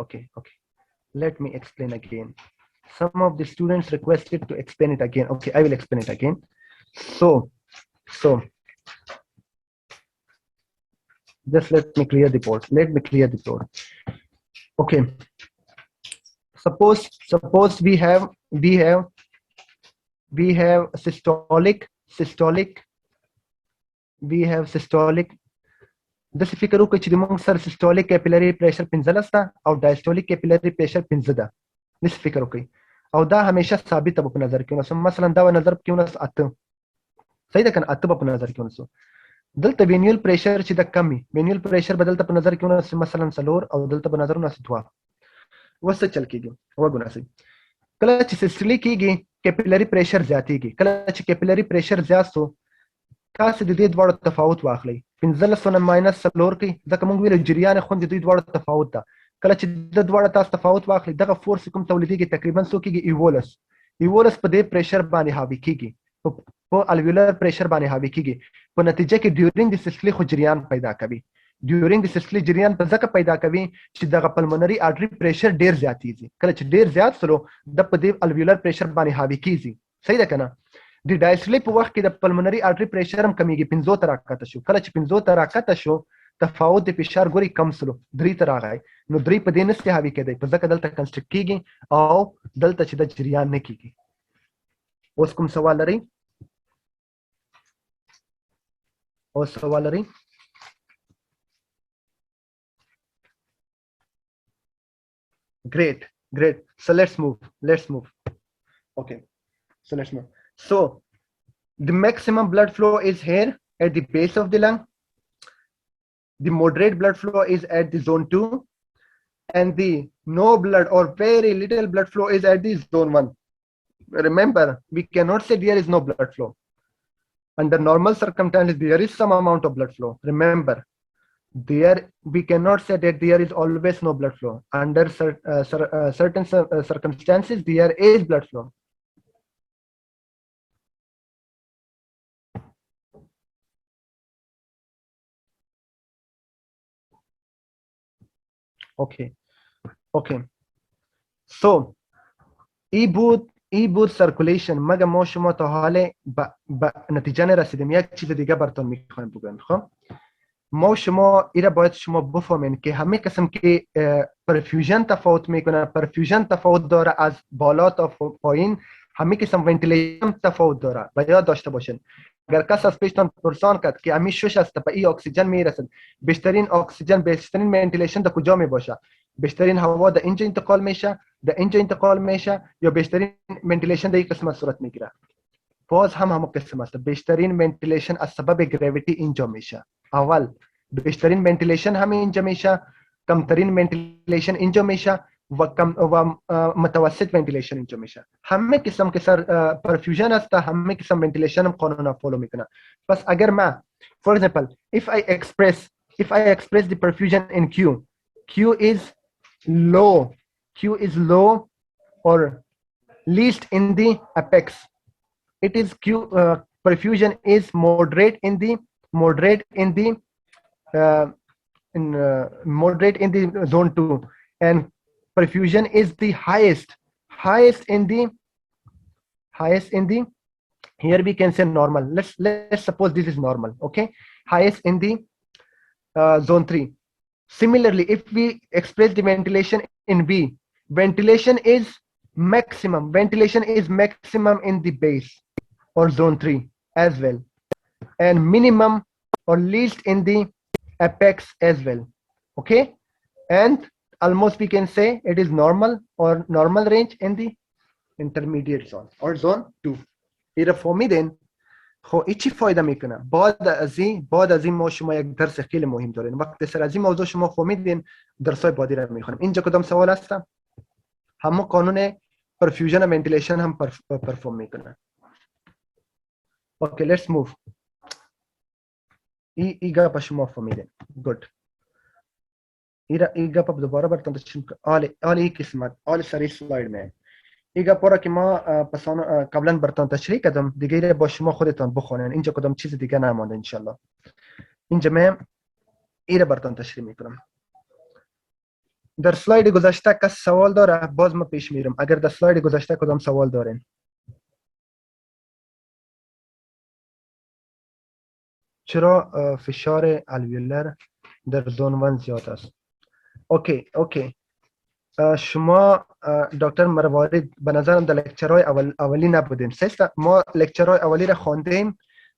Let me explain again. Some of the students requested to explain it again. Okay, I will explain it again. So just let me clear the board. Okay. Suppose we have systolic. We have systolic. د څه فکر وکړئ چې د موږ سره سیستولیک کیپیلری پریشر 15 است او دایستولیک کیپیلری پریشر 15 ده. د څه فکر وکړئ او دا همیشه ثابت به په نظر کې ونیسو. مثلا دا نظر کې ونیسو 8. صحیح ده کنه؟ 8 په نظر کې ونیسو. دلته وینیول پریشر چې د کمی وینیول پریشر بدلته په نظر کې ونیسو مثلا 4 او دلته په نظر ونیسو 2. وسه چل کېږي وګورئ. کله چې سیستولیک کېږي کیپیلری پریشر زیاتېږي. کله چې کیپیلری پریشر زیات شو تاسو د دې دواړو تفاوت واخلئ. 15 ماینس 4 کوي ځکه موږ ویل جریان خون د دې دواړو تفاوت ده. کله چې د دواړو تاسو تفاوت واخلئ دغه فورس کوم تولیدېږي تقریبا څو کېږي؟ ایولس په دې پریشر باندې حاوي کېږي، په الویولر پریشر باندې حاوي کېږي. په نتیجه کې ډیورینګ د سیستولی خو جریان پیدا کوي. ډیورینګ د سیستولی جریان په ځکه پیدا کوي چې دغه پلمونری آرټری پریشر ډیر زیاتېږي. کله چې ډیر زیات سره د په دې الویولر پریشر باندې حاوي کېږي. صحیح ده کنه؟ د دایستولی په وخت کې د پلمونری آرټری پریشر هم کمیږي، 15 ته راکته شو. کله چې 15 ته راکته شو تفاوت د فشار ګوري کم سلو 3 ته راغی. نو 3 په دې نسته حاوي کېدی په ځکه دلته کنستریکټ کېږي او دلته چې د جریان نه کېږي. اوس کوم سوال لرئ؟ Great. Great. So let's move. Okay. So let's move. So the maximum blood flow is here at the base of the lung. The moderate blood flow is at the zone 2, and the no blood or very little blood flow is at the zone 1. Remember, we cannot say there is no blood flow. Under normal circumstances, there is some amount of blood flow. Remember, there we cannot say that there is always no blood flow. Under certain circumstances, there is blood flow. Okay. So ای بود سرکولیشن مگه ما شما تا حال به نتیجه نرسیدیم. یک چیز دیگه براتون میخوایم بگم. خب ما شما ایره باید شما بفهمین که همه قسم که پرفیوژن تفاوت میکنه، پرفیوژن تفاوت داره از بالا تا پایین، همه قسم ونتیلیشن تفاوت داره. و یاد داشته باشین اگر کس از پیشتان پرسان کرد که امی شش است به ای اکسیژن میرسد، بیشترین اکسیژن بیشترین ونتیلیشن در کجا میباشه؟ بیشترین هوا در اینجا انتقال میشه، در اینجا انتقال میشه، یا بیشترین ونتیلیشن در این قسمت صورت میگیره؟ باز هم قسم است. بیشترین ونتیلیشن از سبب گریویتی اینجا میشه. اول بیشترین ونتیلیشن همین اینجا میشه، کمترین ونتیلیشن اینجا میشه و متوسط ونتیلیشن اینجا میشه. همه قسم که پرفیوژن است، همه قسم ونتیلیشن هم قانون فالو میکنه. پس اگر ما for example if I express the perfusion in Q is low or least in the apex. It is perfusion is moderate in the zone 2, and perfusion is the highest in the here we can say normal. Let's suppose this is normal. Okay, highest in the zone 3. Similarly, if we express the ventilation in V, ventilation is maximum in the base or zone 3 as well, and minimum or least in the apex as well. Okay, and almost we can say it is normal or normal range in the intermediate zone or zone 2. ایره فهمیدین؟ خب این چی فایده میکنه؟ بعد از این ما شما یک درس خیلی مهم دارین. وقتی سر از این موضوع شما فهمیدین، درسای بعدی رو میخونیم. اینجا کدام سوال هست؟ همون قانون پرفیوژن و ونتیلیشن هم پرفورم میکنه. اوکی، لیتس موو. ای گپ شما فهمیدین. گود. ای گپ دوباره براتون تشریح کنم. این قسمت سری سلاید میں ای گپا را که ما قبلا براتون تشریح کردم دیگه با شما خودتون بخونین. اینجا کدام چیز دیگه نمانده انشالله. اینجا من ای را براتون تشریح میکنم. در سلاید گذشته کس سوال داره؟ باز ما پیش میرم. اگر در سلاید گذشته کدام سوال دارین؟ چرا فشار الویولر در زون 1 زیاد است؟ اوکی. شما دکتر مروارید به نظرم در لکچرهای اولی نبودیم. ما لکچرهای اولی را خواندیم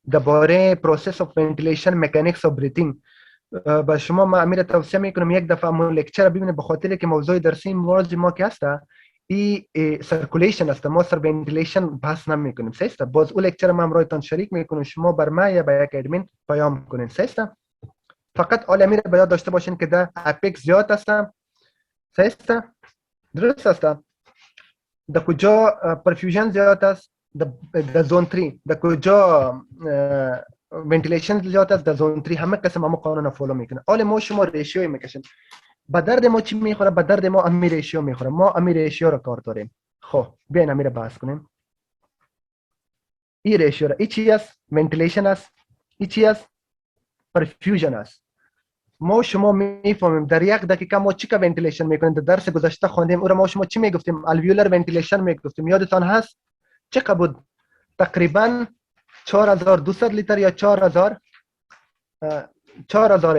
درباره پروسس اف ونتیلیشن مکانیکس اف بریتینگ. با شما ما امیر توصیه میکنم یک دفعه اون لکچر ببینید، به خاطر که موضوع درسی موضوع ما که هست ای سرکولیشن است. ما سر ونتیلیشن بحث نمیکنیم. باز اون لکچر ما امرایتان شریک میکنم. شما بر ما یا به یک ادمین پیام کنین. فقط آل امیر باید داشته باشین که در اپیکس زیاد هستم. درست است. در کجا پرفیوژن زیاد است؟ در زون 3. در کجا ونتیلیشن زیاد است؟ در زون 3. همه قسم ما قانون فالو میکنه. آل ما شما ریشیو میکشیم. به درد ما چی میخوره؟ به درد ما امی ریشیو میخوره. ما امی ریشیو را کار داریم. خب بیاین امی را بحث کنیم. این ریشیو را چی است؟ ونتیلیشن است. این چی است؟ پرفیوژن است. ما شما میفهمیم در یک دقیقه ما چی که ونتیلیشن میکنیم. در درس گذشته خواندیم. اون ما شما چی میگفتیم؟ الویولر ونتیلیشن میگفتیم. یادتان هست چقدر بود؟ تقریبا 4200 لیتر یا 4000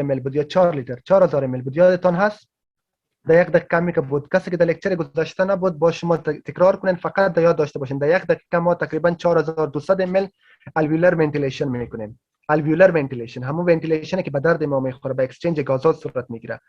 ml بود یا 4 لیتر 4000 ml بود. یادتان هست؟ در یک دقیقه می که بود. کسی که در لکچر گذشته نبود با شما تکرار کنین، فقط یاد داشته باشین در یک دقیقه ما تقریبا 4200 ml الویولر ونتیلیشن میکنیم. الویولر ونتیلیشن همون ونتیلیشنی که به درد ما میخوره، به اکسچنج گازات صورت میگیره.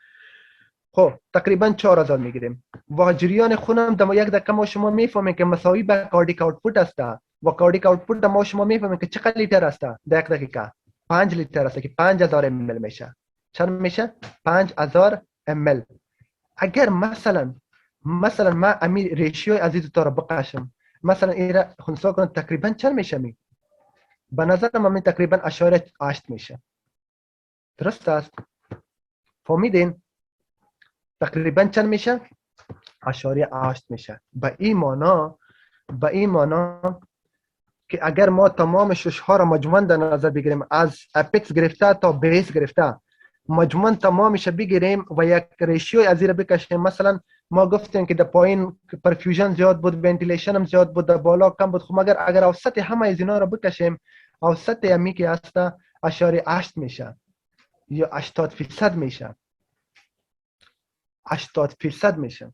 خب تقریبا 4000 میگیریم و جریان خون هم در یک دقیقه ما شما میفهمیم که مساوی به کاردیک آوتپوت است و کاردیک آوتپوت ما شما میفهمیم که چقدر لیتر است در یک دقیقه 5 لیتر است که 5000 ml میشه. چند میشه؟ 5000 ml. اگر مثلا ما امیر ریشیو عزیز تو را بقاشم، مثلا ایرا خونسا کنم تقریبا چند میشه می؟ به نظر من تقریبا اشاره 8 میشه. درست است؟ فهمیدین؟ تقریبا چند میشه؟ اشاره 8 میشه. به این معنا که اگر ما تمام شش ها را مجموعاً در نظر بگیریم، از اپیکس گرفته تا بیس گرفته مجموعاً تمامش بگیریم و یک ریشیو از زیر بکشیم، مثلا ما گفتیم که در پایین پرفیوژن زیاد بود، ونتیلیشن هم زیاد بود، در بالا کم بود. خب اگر اوسط همه از اینا را بکشیم، اوسط همی که هست اشاره 8 میشه یا 80% میشه. 80% میشه.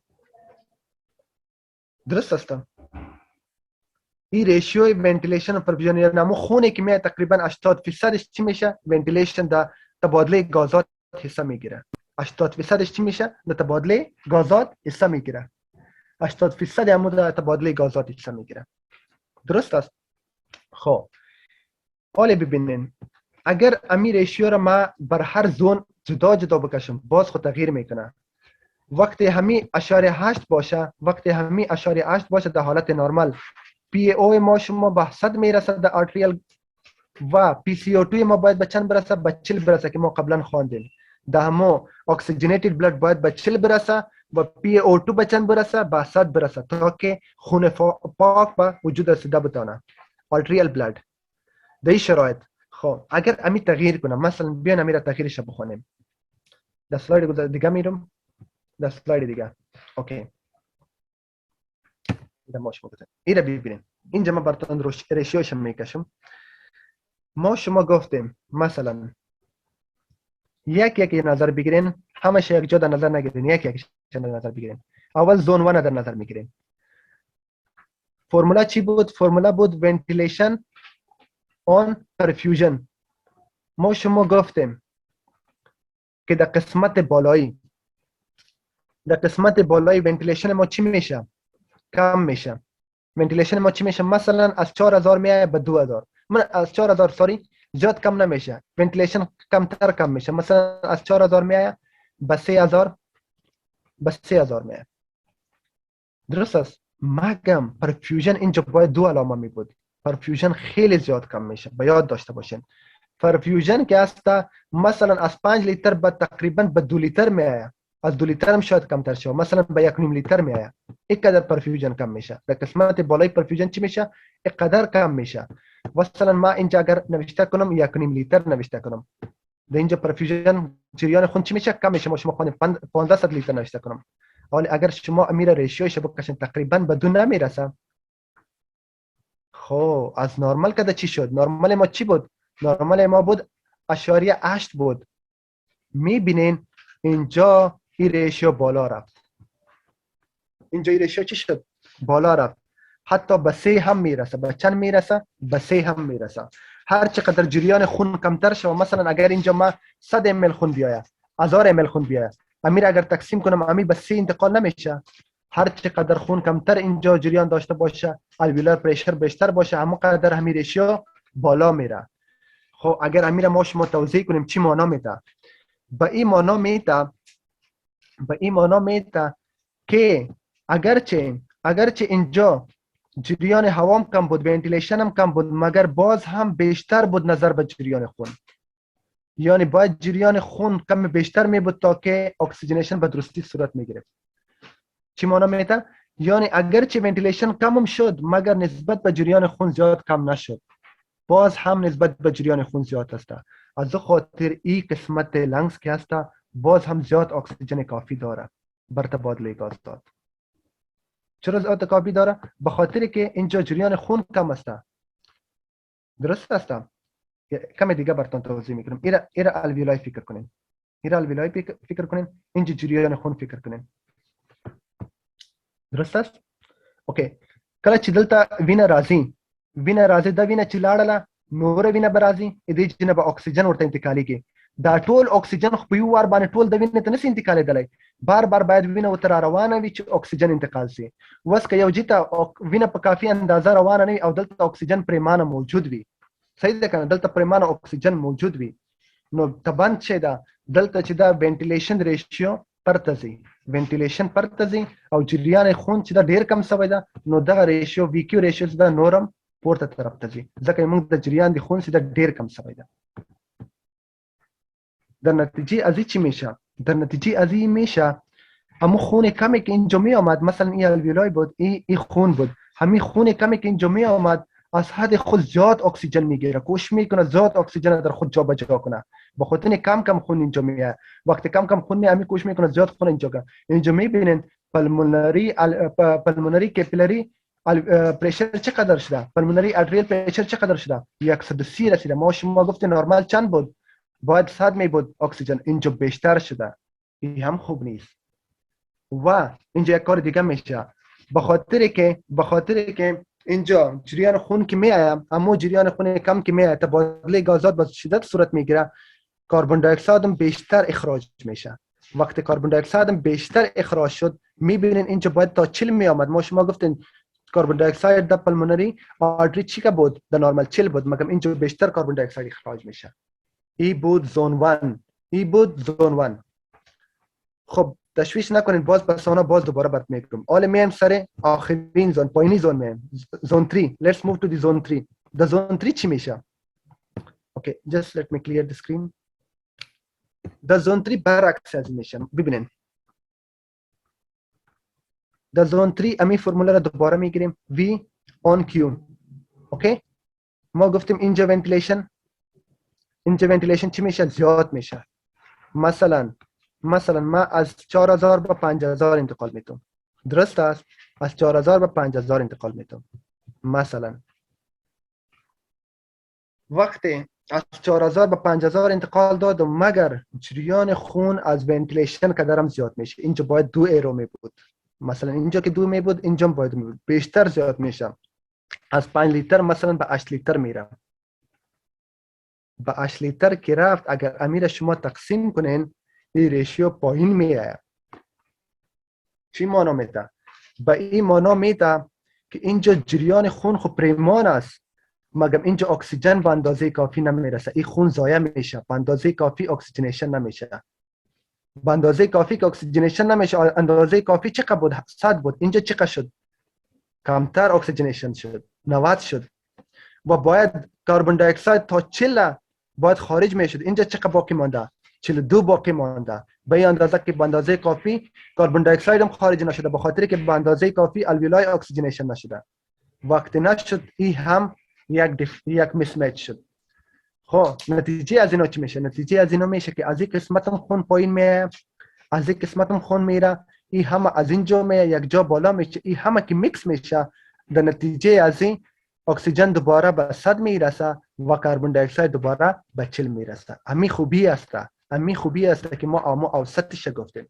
درست است؟ این ریشیو ونتیلیشن و پرفیوژن، یعنی نمو خونه که میاد تقریبا 80% چی میشه؟ ونتیلیشن در تبادله گازات حصہ میگیره. 80% چی میشه؟ در تبادله گازات حصہ میگیره. 80% همون در تبادله گازات حصہ میگیره. درست است؟ خب حالا ببینین اگر امی ریشیو را ما بر هر زون جدا جدا بکشم باز خود تغییر میکنه. وقتی همی اشاره 8 باشه، در حالت نرمال پی او ما شما به 100 میرسه در آرتریال و پی سی او 2 ما باید به چند برسه؟ به 40 برسه که ما قبلا خواندیم. ده همو اکسیژنیتد بلد باید به 40 برسه و پی او 2 به چند برسه؟ به 100 برسه تا که خون پاک به وجود رسیده بتونه. آرتریال بلد در این شرایط. خب اگر امی تغییر کنم، مثلا بیان امی را تغییرش بخونیم. در سلاید دیگه میرم. در سلاید دیگه. اوکی. اینا ببینیم. اینجا ما براتون ریشیوش میکشم. ما شما گفتیم مثلا یک نظر بگیرین، همش یک جا در نظر نگیرین، یک در نظر بگیرین. اول زون 1 در نظر میگیرین. فرمولا چی بود؟ فرمولا بود ventilation on perfusion. ما شما گفتیم که در قسمت بالایی ventilation ما چی میشه؟ کم میشه. ventilation ما چی میشه؟ مثلا از 4000 میایه به 2000. من از 4000 ساری زیاد کم نمیشه. ventilation کم میشه. مثلا از 4000 میایه به 3000 میایه. درست است؟ مگم پرفیوژن اینجا باید 2 علامه می بود. پرفیوژن خیلی زیاد کم میشه. باید داشته باشین. پرفیوژن که هست مثلا از 5 لیتر به تقریبا به 2 لیتر میایه. از 2 لیتر هم شاید کمتر شه. مثلا به 1.5 لیتر میایه. اینقدر پرفیوژن کم میشه. در قسمت بالای پرفیوژن چی میشه؟ اینقدر کم میشه. مثلا ما اینجا اگر نوشته کنم 1.5 لیتر نوشته کنم، در اینجا پرفیوژن جریان خون چی میشه؟ کم میشه. ما شما خون 1500 لیتر نوشته کنم. ولی اگر شما امیر ریشیوش بکشین تقریبا به 2 نمیرسه. خب از نرمال کده چی شد؟ نرمال ما چی بود؟ نرمال ما بود اشاریه 8 بود. میبینین اینجا این ریشیو بالا رفت. اینجا این ریشیو چی شد؟ بالا رفت. حتی به 3 هم میرسه. به چند میرسه؟ به 3 هم میرسه. هر چقدر جریان خون کمتر شد، مثلا اگر اینجا ما 100 ml خون بیاید، 1000 ml خون بیاید، امیر اگر تقسیم کنم امی به 3 انتقال نمیشه. هر چقدر خون کمتر اینجا جریان داشته باشه، الویولار پرشر بیشتر باشه، همونقدر همین ریشیو بالا میره. خب اگر امیر ما شما توضیح کنیم چی معنا میده؟ به این معنا میده که اگرچه اینجا جریان هوا کم بود، ونتیلیشن هم کم بود، مگر باز هم بیشتر بود نظر به جریان خون. یعنی باید جریان خون کم بیشتر می بود تا که اکسیژنیشن به درستی صورت می گرفت. چی معنا میده؟ یعنی اگرچه ونتیلیشن کم هم شد مگر نسبت به جریان خون زیاد کم نشد. باز هم نسبت به جریان خون زیاد است. از خاطر این قسمت لنگز که هست باز هم زیاد اکسیژن کافی داره بر تبادله گازات. چرا زیاد کافی داره؟ به خاطر که اینجا جریان خون کم است. درست است؟ کم دیگه براتون توضیح میکنم. ایرا الویولای فکر کنین. اینجا جریان خون فکر کنین. درست است؟ اوکی. کله چې دلته وینه راځي دا وینه چې لاړله نور وینه به راځي دې چې نه به اکسیجن ورته انتقالېږي. دا ټول اکسیجن خو په یو وار باندې ټول د وینې ته نشي انتقالېدلی. بار بار باید وینه ورته روانه وي چې اکسیجن انتقال شي. اوس که یو جي ته وینه په کافي اندازه روانه نه وي او دلته اکسیجن پریمانه موجود وي، صحیح ده که نه، دلته پریمانه اکسیجن موجود وي، نو تبند چې ده دلته چې دا وینټیلیشن ریشیو پرته ځي، وینټیلیشن پرته ځي او جریان خون چې دا ډیر کم شوی ده، نو دغه ریشیو وی کیو ریشیو چې دا نورم پورته طرف ته ځي، ځکه موږ د جریان د خون چې دا ډیر کم شوی ده. در نتیجه از این چی میشه؟ در نتیجه از این میشه همون خون کمی که اینجا می آمد، مثلا این الویولای بود، این خون بود، همین خون کمی که اینجا می آمد از حد خود زیاد اکسیژن میگیره، کوشش میکنه زیاد اکسیژن در خود جابجا کنه، به خاطر کم کم خون اینجا میاد. وقتی کم کم خون میاد همین کوشش میکنه زیاد خون اینجا کنه. اینجا میبینین پلمونری کپیلری پرشر چقدر شده، پلمونری ارتریال پرشر چقدر شده، 130 رسیده. ما شما گفتین نورمال چند بود؟ باید 100 می بود اکسیژن، اینجا بیشتر شده، این هم خوب نیست. و اینجا یک کار دیگه میشه، به خاطر که اینجا جریان خون که میاد، اما جریان خون کم که میاد، تبادله گازات با شدت صورت میگیره، کربن دی اکساید هم بیشتر اخراج میشه. وقتی کربن دی اکساید هم بیشتر اخراج شد، میبینین اینجا باید تا 40 می آمد. ما شما گفتین کربن دی اکساید در پلمونری آرتری چی که بود؟ در نورمال 40 بود، مگم اینجا بیشتر کربن دی اکساید اخراج میشه. ای بود زون 1. خب تشویش نکنین، باز پسانا باز دوباره برات میگم. حالا میایم سر آخرین زون، پایینی زون میایم، زون 3. let's move to the zone 3. the zone 3 چی میشه؟ okay, just let me clear the screen. the zone 3 برعکس از میشه. ببینین the zone 3 امی فرموله رو دوباره میگیریم، V on Q. اوکی، ما گفتیم اینجا ventilation چی میشه؟ زیاد میشه. مثلا ما از 4000 به 5000 انتقال میتونم، درست است؟ از 4000 به 5000 انتقال میتونم. مثلا وقتی از 4000 به 5000 انتقال دادم، مگر جریان خون از ونتیلیشن که دارم زیاد میشه. اینجا باید 2 ایرو می بود، مثلا اینجا که 2 می بود اینجا باید می بود، بیشتر زیاد میشه. از 5 لیتر مثلا به 8 لیتر میرم. به 8 لیتر که رفت، اگر امیر شما تقسیم کنین، این ریشیو پایین میاد. چی معنا میده؟ به این معنا میده که اینجا جریان خون خب پریمان است، مگر اینجا اکسیژن به اندازه کافی نمیرسه، این خون ضایع میشه، به اندازه کافی اکسیژنیشن نمیشه. به اندازه کافی که اکسیژنیشن نمیشه، اندازه کافی چقدر بود؟ 100 بود، اینجا چقدر شد؟ کمتر اکسیژنیشن شد، 90 شد. و باید کربن دی اکساید تا 40 باید خارج میشد، اینجا چقدر باقی مانده؟ 42 باقی مانده. به این اندازه که به اندازه کافی کربن دی اکساید هم خارج نشده، به خاطر که به اندازه کافی الویولای اکسیژنیشن نشده. وقتی نشد، این هم یک mismatch شد. خب نتیجه از اینا چی میشه؟ نتیجه از اینا میشه که از این قسمت هم خون پایین میاد، از این قسمت هم خون میره، این همه از اینجا میاد یک جا بالا میشه، این همه که میکس میشه، در نتیجه از این اکسیژن دوباره به 100 میرسه و کربن دی اکساید دوباره به 40 میرسه. همین خوبی است که ما اوسطش گفتیم.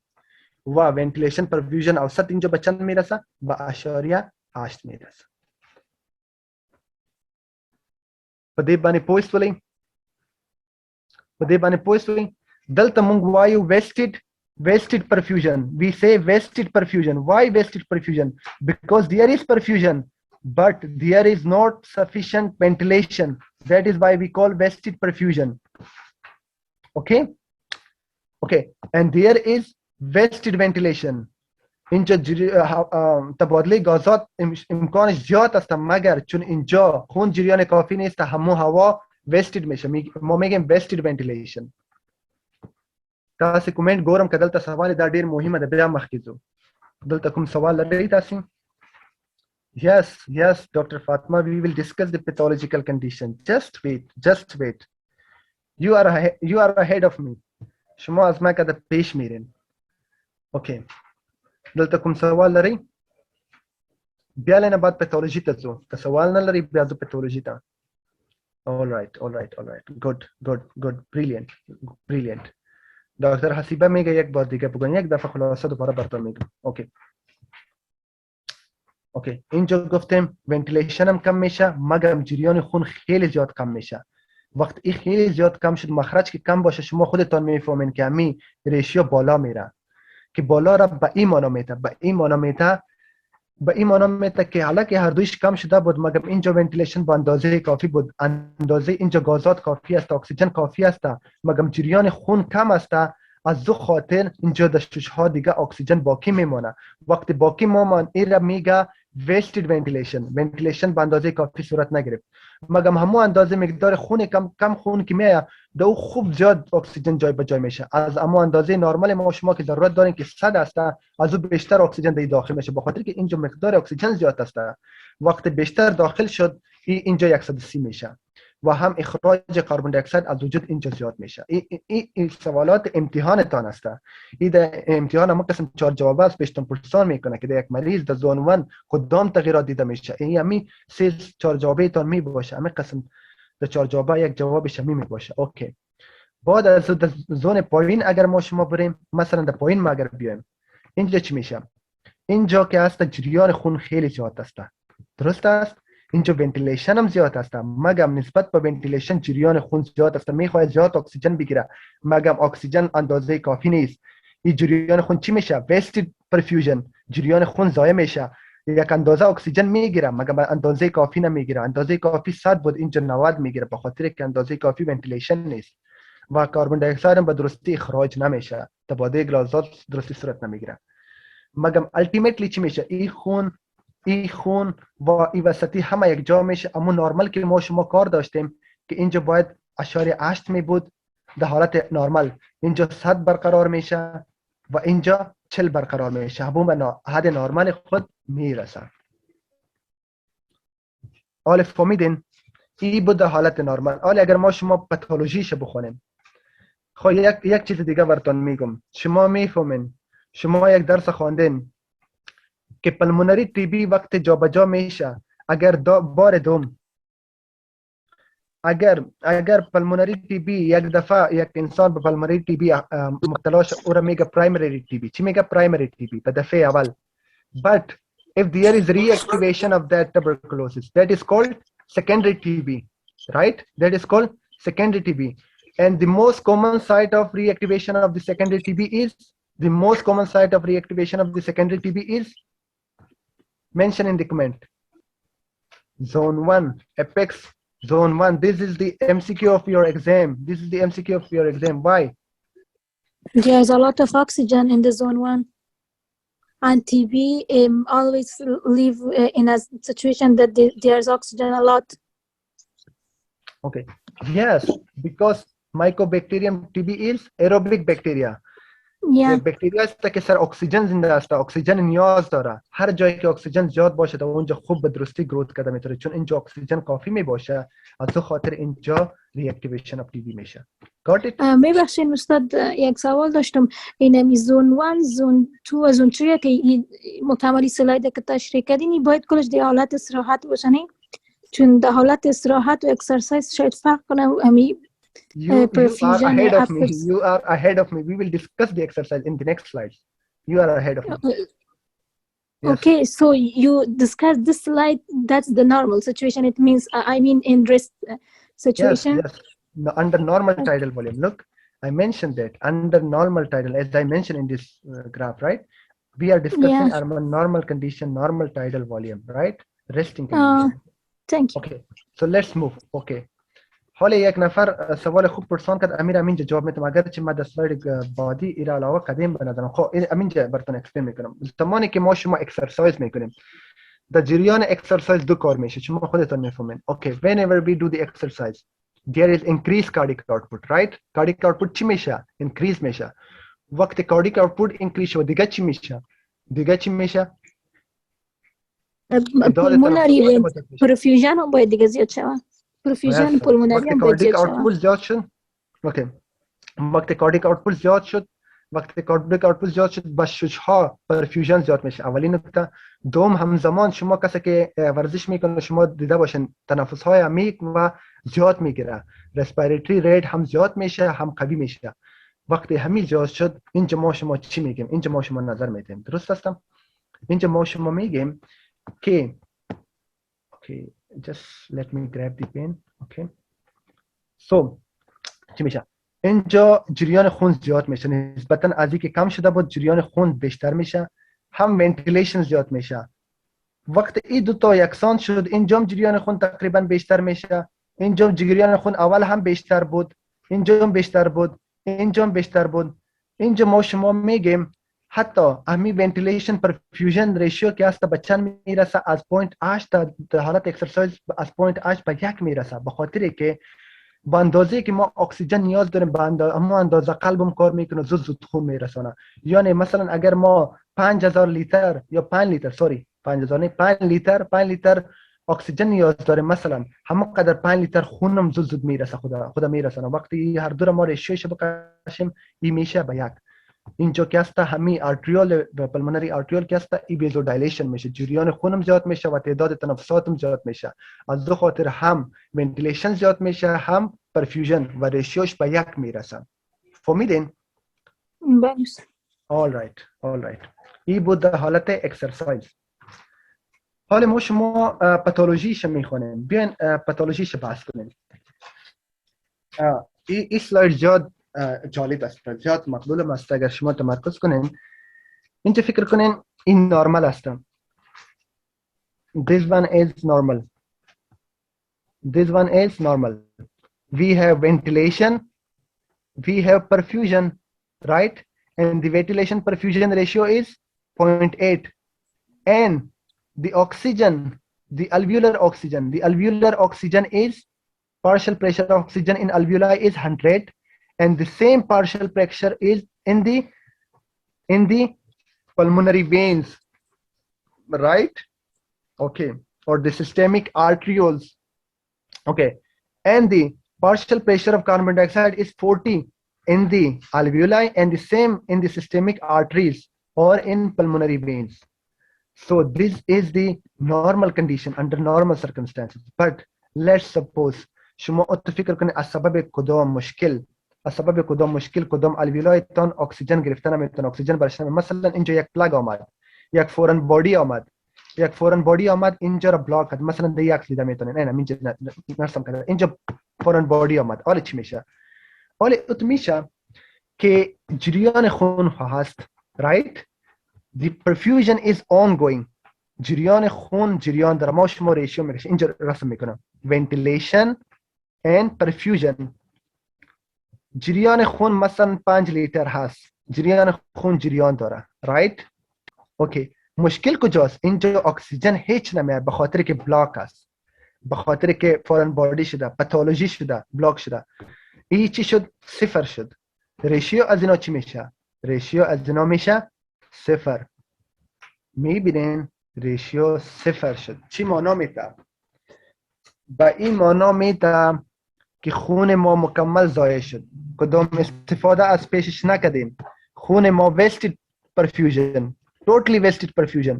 و ونتیلیشن پرفیوژن اوسط اینجا به چند میرسه؟ به 0.8 میرسه. په دې باندې پوه شولئ. دلته موږ وایو vested perfusion. We say vested perfusion. Why vested perfusion? Because there is perfusion, but there is not sufficient ventilation. That is why we call vested perfusion. Okay, and there is vested ventilation. اینجا تبادله گازات امکانش زیاد است، مگر چون اینجا خون جریان کافی نیست، همون هوا وستید میشه. ما میگیم وستید ونتیلیشن. تاسو کومنټ ګورم که دلته سوال دا ډیر مهمه ده، بیا مخکې ځو. دلته کوم سوال لرئ تاسو؟ Yes, Dr. Fatma, we will discuss the pathological condition. Just wait. You are ahead of me. شما از ما که پیش میرین. اوکی، دلته کوم سوال لرئ؟ بیا لنه بعد پیتولوژی ته ځو. که سوال نه لرئ بیا ځو پیتولوژی ته. All right. Good. Brilliant. دکتر حسیبه میگه یک بار دیگه بگن، یک دفعه خلاصه دوباره براتون میگم. اوکی. اینجا گفتیم ونتیلیشن هم کم میشه، مگر جریان خون خیلی زیاد کم میشه. وقت این خیلی زیاد کم شد، مخرج که کم باشه، شما خودتان میفهمین که همین ریشیو بالا میره. که بالا را به این مانومتر به این مانومتر که حالا که هر دویش کم شده بود مگر اینجا ونتیلیشن به اندازه کافی بود، اندازه اینجا گازات کافی است، اکسیژن کافی است، مگر جریان خون کم است، از دو خاطر اینجا در شش ها دیگه اکسیژن باقی میمونه. وقتی باقی میمونه این را میگه wasted ونتیلیشن به اندازه کافی صورت نگرفت. مگر همون اندازه مقدار خون کم خون که میاد دو خوب زیاد اکسیژن جای به جای میشه. از اما اندازه نرمال ما شما که ضرورت داریم که 100 است از او بیشتر اکسیژن در داخل میشه، به خاطر که اینجا مقدار اکسیژن زیاد است. وقتی بیشتر داخل شد اینجا 130 میشه و هم اخراج کربن دی اکساید از وجود اینجا زیاد میشه. این سوالات امتحانتان است. این در امتحان هم قسم 4 جواب است پیشتون پرسان میکنه که در یک مریض در زون 1 کدام تغییرات دیده میشه. این همی 4 جوابه تان می باشه. همین قسم در 4 جوابه یک جوابش می باشه. اوکی. بعد از زون پایین اگر ما شما بریم، مثلا در پایین ما اگر بیایم اینجا چی میشه؟ اینجا که است جریان خون خیلی زیاد است، درست است؟ اینجا ونتیلیشن هم زیاد است، مگر نسبت به ونتیلیشن جریان خون زیاد است، میخواد زیاد اکسیژن بگیره مگر اکسیژن اندازه کافی نیست. این جریان خون چی میشه؟ wasted perfusion، جریان خون ضایع میشه. یک اندازه اکسیژن میگیره مگر اندازه کافی نمیگیره. اندازه کافی 100 بود اینجا 90 میگیره به خاطر که اندازه کافی ونتیلیشن نیست و کربن دی اکساید هم به درستی اخراج نمیشه، تبادل گازات درستی صورت نمیگیره. مگر التیمیتلی چی میشه؟ این خون و این وسطی همه یک جا میشه. اما نرمال که ما شما کار داشتیم که اینجا باید اشاره 8 می بود در حالت نرمال، اینجا 100 برقرار میشه و اینجا 40 برقرار میشه، همون به حد نرمال خود میرسه. حالا فهمیدین؟ این بود در حالت نرمال. حالا اگر ما شما پاتولوژیش بخونیم، خب یک چیز دیگه براتون میگم. شما میفهمین، شما یک درس خواندین که پلمونری تی بی وقت جابجا میشه اگر بار دوم اگر پلمونری تی بی یک دفعه یک انسان به پلمونری تی بی مبتلا شد او را میگه پرایمری تی بی. چی میگه؟ پرایمری تی بی به دفعه اول. but if there is reactivation of that tuberculosis, that is called secondary TB, right? That is called secondary TB. And the most common site of reactivation of the secondary TB is mention in the comment. Zone 1, apex zone 1. This is the MCQ of your exam. Why? There's a lot of oxygen in the zone 1. And TB always live in a situation that there's oxygen a lot. Okay. Yes, because Mycobacterium TB is aerobic bacteria. Yeah. یک بکتریا است که سر اکسیژن زنده است، اکسیژن نیاز داره. هر جایی که اکسیژن زیاد باشه اونجا خوب به درستی گروت کرده میتونه، چون اینجا اکسیژن کافی می باشه، از تو خاطر اینجا ریاکتیویشن اف تی بی میشه. Got it؟ میبخشین استاد، یک سوال داشتم. این زون 1 زون 2 و زون 3 که محتملی سلاید که تشریح کردین باید کلش در حالت استراحت باشن، چون در حالت استراحت و اکسرسایز شاید فرق کنه. You are ahead of me. We will discuss the exercise in the next slides. You are ahead of me. Yes. Okay, so you discussed this slide. That's the normal situation. It means, I mean, in rest situation. Yes. No, under normal tidal volume. Look, I mentioned that under normal tidal, as I mentioned in this graph, right? We are discussing our normal condition, normal tidal volume, right? Resting condition. Thank you. Okay, so let's move. Okay. حالا یک نفر سوال خوب پرسان کرد، امیر همینجا جواب میتونم، اگر چه من در سلاید بعدی ایرا علاوه قدیم بندازم. خب همینجا براتون اکسپلین میکنم. زمانی که ما شما اکسرسایز میکنیم، در جریان اکسرسایز دو کار میشه، شما خودتون میفهمین. اوکی، whenever we do the exercise there is increased cardiac output, right? cardiac output چی میشه؟ increase میشه. وقتی cardiac output increase شد دیگه چی میشه؟ پولمونری پرفیوژن هم باید دیگه زیاد شود. پرفیوژن پولمونری هم باید زیاد شود. اوکی، وقتی کاردیک آوتپوت زیاد شد با شش‌ها پرفیوژن زیاد میشه. اولین نکته. دوم، همزمان شما کسی که ورزش میکنه شما دیده باشین تنفس های عمیق و زیاد میگیره، رسپیریتری ریت هم زیاد میشه هم قوی میشه. وقتی همین زیاد شد اینجا ما شما چی میگیم؟ اینجا ما شما نظر میدیم. درست هستم؟ اینجا ما شما میگیم که just let me grab the pen. Okay, so چی میشه؟ اینجا جریان خون زیاد میشه، نسبتا از اینکه کم شده بود جریان خون بیشتر میشه، هم ونتیلیشن زیاد میشه. وقت این دو تا یکسان شد اینجا جریان خون تقریبا بیشتر میشه، اینجا جریان خون اول هم بیشتر بود، اینجا هم بیشتر بود، اینجا هم بیشتر بود. اینجا ما شما میگیم حتی امی ونتیلیشن پرفیوژن ریشیو که است به چند میرسه؟ از 0.8 تا حالت اکسرسایز از 0.8 به 1 میرسه، به خاطر که به اندازه که ما اکسیژن نیاز داریم به اما اندازه قلبم کار میکنه، زود زود خون میرسونه. یعنی مثلا اگر ما 5000 لیتر یا 5 لیتر 5000 نه 5 لیتر اکسیژن نیاز داریم، مثلا همون قدر 5 لیتر خونم زود زود میرسه، خدا میرسونه. وقتی هر دو ما ریشیوش بکشیم این میشه به 1. اینجا که است همین آرتریول و پلمونری آرتریول که است ای بیزو دایلیشن میشه، جریان خونم زیاد میشه و تعداد تنفساتم زیاد میشه. از دو خاطر هم ونتیلیشن زیاد میشه هم پرفیوژن و ریشیوش به 1 میرسن. فهمیدین؟ بله استاد. all right. این بود حالت اکسرسایز. حالا ما شما پاتولوژیش میخونیم، بیاین پاتولوژیش بحث کنیم. این سلاید زیاد جالب است، زیاد مقبول است. اگر شما تمرکز کنین اینجا فکر کنین این نورمال است. This one is normal. This one is normal. We have ventilation, we have perfusion, right? And the ventilation perfusion ratio is 0.8. And the oxygen, the alveolar oxygen is partial pressure of oxygen in alveoli is 100, and the same partial pressure is in the pulmonary veins, right? Okay, or the systemic arterioles. Okay, and the partial pressure of carbon dioxide is 40 in the alveoli and the same in the systemic arteries or in pulmonary veins. So this is the normal condition under normal circumstances. But let's suppose شما اتفکر کنید از سبب کدام مشکل کدام الویولای تان اکسیژن گرفتن نمیتونه، اکسیژن برش نمیتونه. مثلا اینجا یک پلاگ آمد، یک فورن بادی آمد اینجا را بلاک کرد، مثلا ده یک لیده میتونه نه اینجا نرسم کرده، اینجا فورن بادی آمد. حالا چی میشه؟ حالا ات میشه که جریان خون هست، right? The perfusion is ongoing. جریان خون جریان داره. ما شما ریشیو میکشه اینجا رسم میکنم. ventilation and perfusion. جریان خون مثلا 5 لیتر هست، جریان خون جریان داره، right? اوکی. مشکل کجاست؟ اینجا اکسیژن هیچ نمیاد به خاطر که بلاک است، به خاطر که فورن بادی شده، پاتولوژی شده، بلاک شده. این چی شد؟ صفر شد. ریشیو از اینا چی میشه؟ ریشیو از اینا میشه صفر. میبینین ریشیو صفر شد. چی معنا میده؟ با این معنا میده که خون ما مکمل ضایع شد، کدام استفاده از پیشش نکردیم. خون ما wasted perfusion، totally wasted perfusion.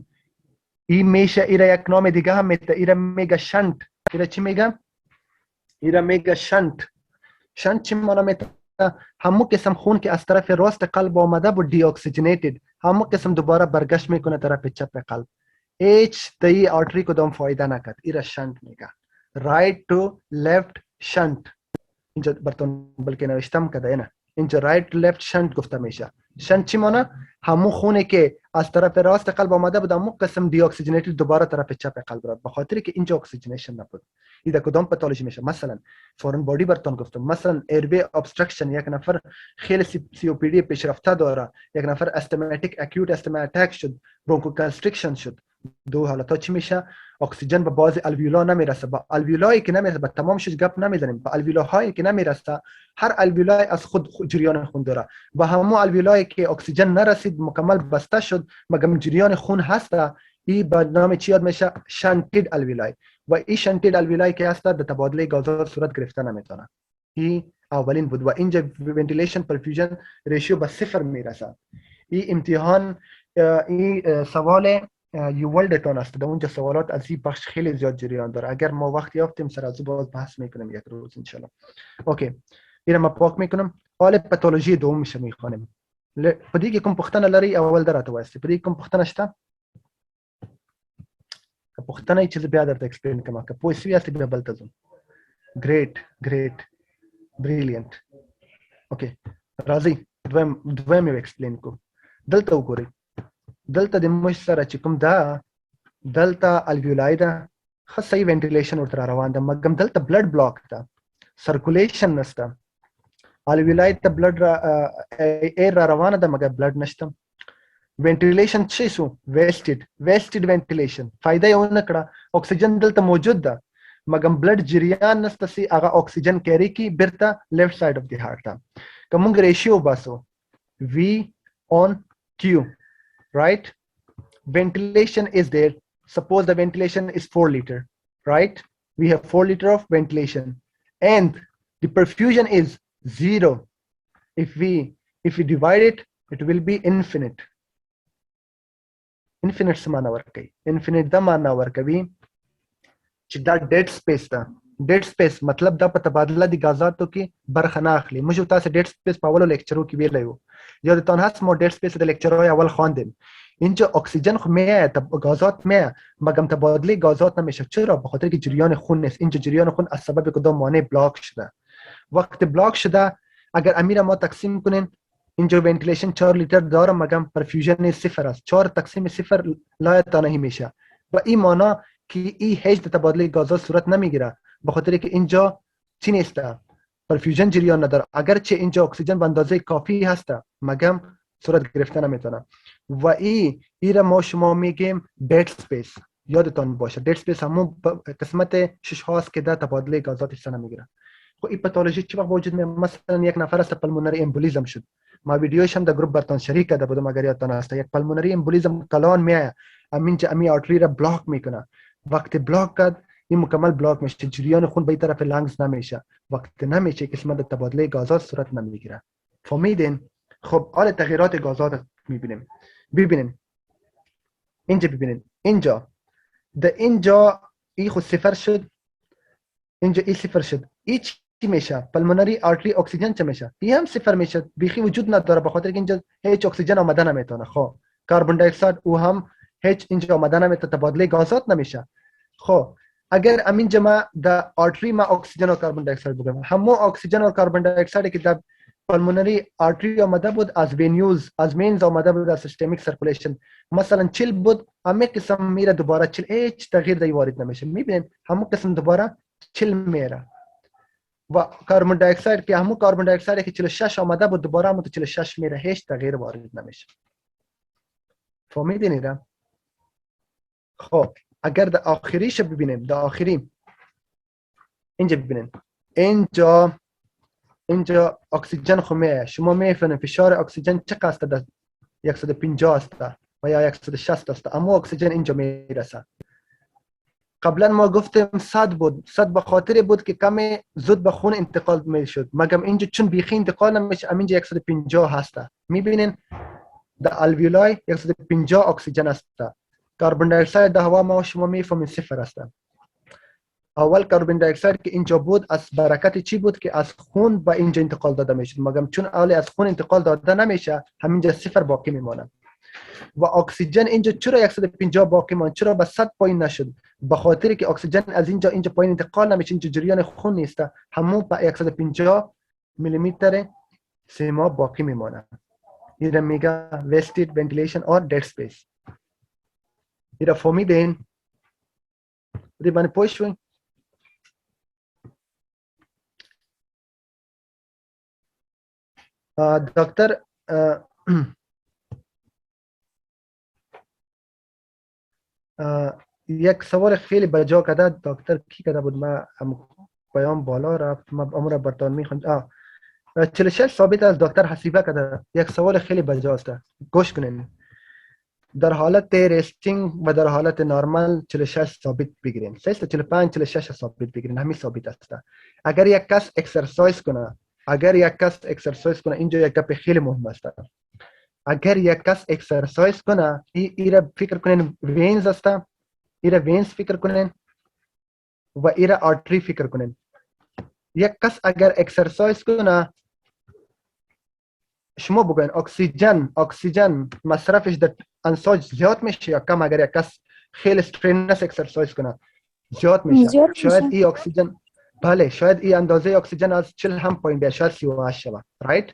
این میشه ایرا یک نام دیگه هم میده، ایرا میگه شنت. ایرا چی میگه؟ ایرا میگه شنت. شنت چی معنا میده؟ همون قسم خون که از طرف راست قلب آمده بود دی اکسیژنیتد، همون قسم دوباره برگشت میکنه طرف چپ قلب. هیچ دی آرتری کدام فایده نکرد. ایرا شنت میگه. right to left shunt. اینجا براتون بلکه نوشتم کده نه، اینجا right to left shunt گفته میشه. شنت چی معنی؟ همون خونه که از طرف راست قلب آمده بود همون قسم دی اکسیژنیتد دوباره طرف چپ قلب رفت، به خاطر که اینجا اکسیژنیشن نبود. این کدام پاتولوژی میشه؟ مثلا فورن بادی براتون گفتم، مثلا ایروی ابستراکشن، یک نفر خیلی سی او پی دی پیشرفته داره، یک نفر استماتیک اکیوت استما اتاک شد، برونکو کنستریکشن شد. دو حالتا چی میشه؟ اکسیژن به بعضی الویولا نمیرسه. با الویولایی که نمیرسه به تمامش گپ نمیزنیم، با الویولاهایی که نمیرسه، هر الویولای از خود جریان خون داره. با همون الویولایی که اکسیژن نرسید مکمل بسته شد مگم جریان خون هست، این به نام چی یاد میشه؟ شنتید الویولای. و این شنتید الویولای که هست در تبادله گازات صورت گرفته نمیتونه. این اولین بود. و اینجا ventilation perfusion ریشیو به صفر میرسه. این امتحان این سوال یوولدتون است. در اونجا سوالات از این بخش خیلی زیاد جریان داره. اگر ما وقت یافتیم سر از باز بحث میکنیم یک روز انشالله. اوکی، اینو ما پاک میکنم. حال پاتولوژی دوم میشه میخوانیم. پدی که کوم پختنه لري اول درته واسطه پدی کوم پختنه شته؟ که پختنه ای چیز بیا درته ایکسپلین کوم که پوه شوی است بیا بل تاسو. great brilliant. اوکې راځي دویم یو ایکسپلین کو. دلته وګورئ، دلته د مش سره چې کوم دا دلته الویولای ده، ښه صحیح وینټیلیشن ورته روان ده، مګم دلته بلډ بلاک ده، سرکولیشن نشته. الویولای ته بلډ ایر را روانه ده مګر بلډ نشته. وینټیلیشن څه شو؟ ویسټډ وینټیلیشن. فایده یې ونه کړه، اکسیجن دلته موجود ده مګم بلډ جریان نشته چې هغه اکسیجن کیری کی بیرته لیفت سایډ اف دی هارت ته. که موږ ریشیو باسو V on Q, right? Ventilation is there. Suppose the ventilation is 4 liter, right? We have 4 liter of ventilation and the perfusion is 0. If we divide it, it will be infinite. Infinite samana work. Infinite da mana work vi. چې دا ډیډ سپیس ده. ډیډ سپیس مطلب دا په تبادله د غازاتو کې برخه نه اخلي. موږ تاسو ډیډ سپیس په اولو لیکچرو کې ویلی وو. یادتان هست ما ډیډ سپیس در لیکچرهای اول خواندیم. اینجا اکسیژن خب میاد، غازات میاد مگم تبادله غازات نمیشه. چرا؟ به خاطر که جریان خون نیست. اینجا جریان خون از سبب کدام مانع بلاک شده. وقت بلاک شده اگر امیر ما تقسیم کنین، اینجا ونتیلیشن 4 لیتر داره مگم پرفیوژن 0 است. 4 تقسیم 0 لایتانه میشه. و این معنی که این هیچ تبادله غازات صورت نمیگیره به خاطر که اینجا چی نیست، پرفیوژن جریان نداره. اگرچه اینجا اکسیژن به اندازه کافی هست مگم صورت گرفته نمیتونه. و این ما شما میگیم ډیډ سپیس. یادتان باشه ډیډ سپیس همون قسمت شش هاست که در تبادله غازات حصه نمیگیره. خب این پاتولوژی چی وقت وجود میاد؟ مثلا یک نفر است پلمونری امبولیزم شد، ما ویدیوش هم در گروپ براتون شریک کرده بودم اگر یادتان هست. یک پلمونری امبولیزم کلان میایه، امینجا امی آرتری را بلاک میکنه. وقتی بلاک کرد این مکمل بلاک میشه، جریان خون به طرف لنگز نمیشه. وقتی نمیشه قسمت تبادله غازات صورت نمیگیره. فهمیدین؟ خب حال تغییرات غازات میبینیم. ببینین اینجا، ببینین اینجا اینجا ای خود صفر شد، اینجا ای صفر شد. ای چی میشه؟ پلمونری آرتری اکسیژن چه میشه؟ ای هم صفر میشه، بیخی وجود نداره به خاطر که اینجا هیچ اکسیژن آمده نمیتونه. خب کربن دی اکساید او هم هیچ اینجا آمده نمیتونه، تبادله غازات نمیشه. خب اگر امینجا ما در آرتری ما اکسیژن و کربن دی اکساید بگم، همون اکسیژن و کربن دی اکساید که در پلمونری آرتری آمده بود از وینیوز، از مینز آمده بود از سیستمیک سرکولیشن، مثلا 40 بود، همه قسم میره دوباره 40، هیچ تغییر دی وارد نمیشه. میبینید همون قسم دوباره 40 میره. و کربن دی اکساید که همون کربن دی اکساید که 46 آمده بود دوباره همون 46 میره، هیچ تغییر وارد نمیشه. فهمیدین اینا؟ خب اگر در آخریش ببینیم، در آخری اینجا ببینیم، اینجا اکسیژن خمیه. شما میفهمید فشار اکسیژن چقدر است؟ در 150 است و یا 160 است، اما اکسیژن اینجا میرسه. قبلا ما گفتیم 100 بود، 100 به خاطر بود که کمی زود به خون انتقال میشد، مگم اینجا چون بیخی انتقال نمیشه اینجا 150 هست. میبینین در الویولای 150 اکسیژن است. کربن دی اکساید در هوا ما شما میفهمید صفر است. اول کربن دی اکساید که اینجا بود از برکت چی بود که از خون به اینجا انتقال داده میشد، مگم چون اولی از خون انتقال داده نمیشه همینجا صفر باقی میمونه. و اکسیژن اینجا چرا 150 باقی ماند؟ چرا به 100 پایین نشد؟ به خاطر که اکسیژن از اینجا پایین انتقال نمیشه، اینجا جریان خون نیست، همون به 150 میلی متر سیما باقی میمونه. این میگه wasted ventilation or dead space. این فهمیدین؟ دی باندې پوه شوئ؟ دکتر یک سوال خیلی بجا کرده دکتر کی کرده بود، ما پیام بالا رفت، ما امور برتان میخوند. 46 ثابت از دکتر حسیبه کرده. یک سوال خیلی بجا است، گوش کنین. در حالت ریستینگ و در حالت نورمال 46 ثابت بگیرین، 45 46 ثابت بگیرین، همین ثابت است. اگر یک کس اکسرسایز کنه، اینجا یک گپ خیلی مهم است. اگر یک کس اکسرسایز کنه، ایره فکر کنین وینز است، ایره وینز فکر کنین و ایره آرتری فکر کنین. یک کس اگر اکسرسایز کنه، شما بگوین اکسیژن مصرفش در انساج زیاد میشه یا کم؟ اگر یک کس خیلی استرینس اکسرسایز کنه زیاد میشه. شاید این اکسیژن بله شاید این اندازه اکسیژن از 40 هم پایین بیاد، شاید 38 شود، رایت؟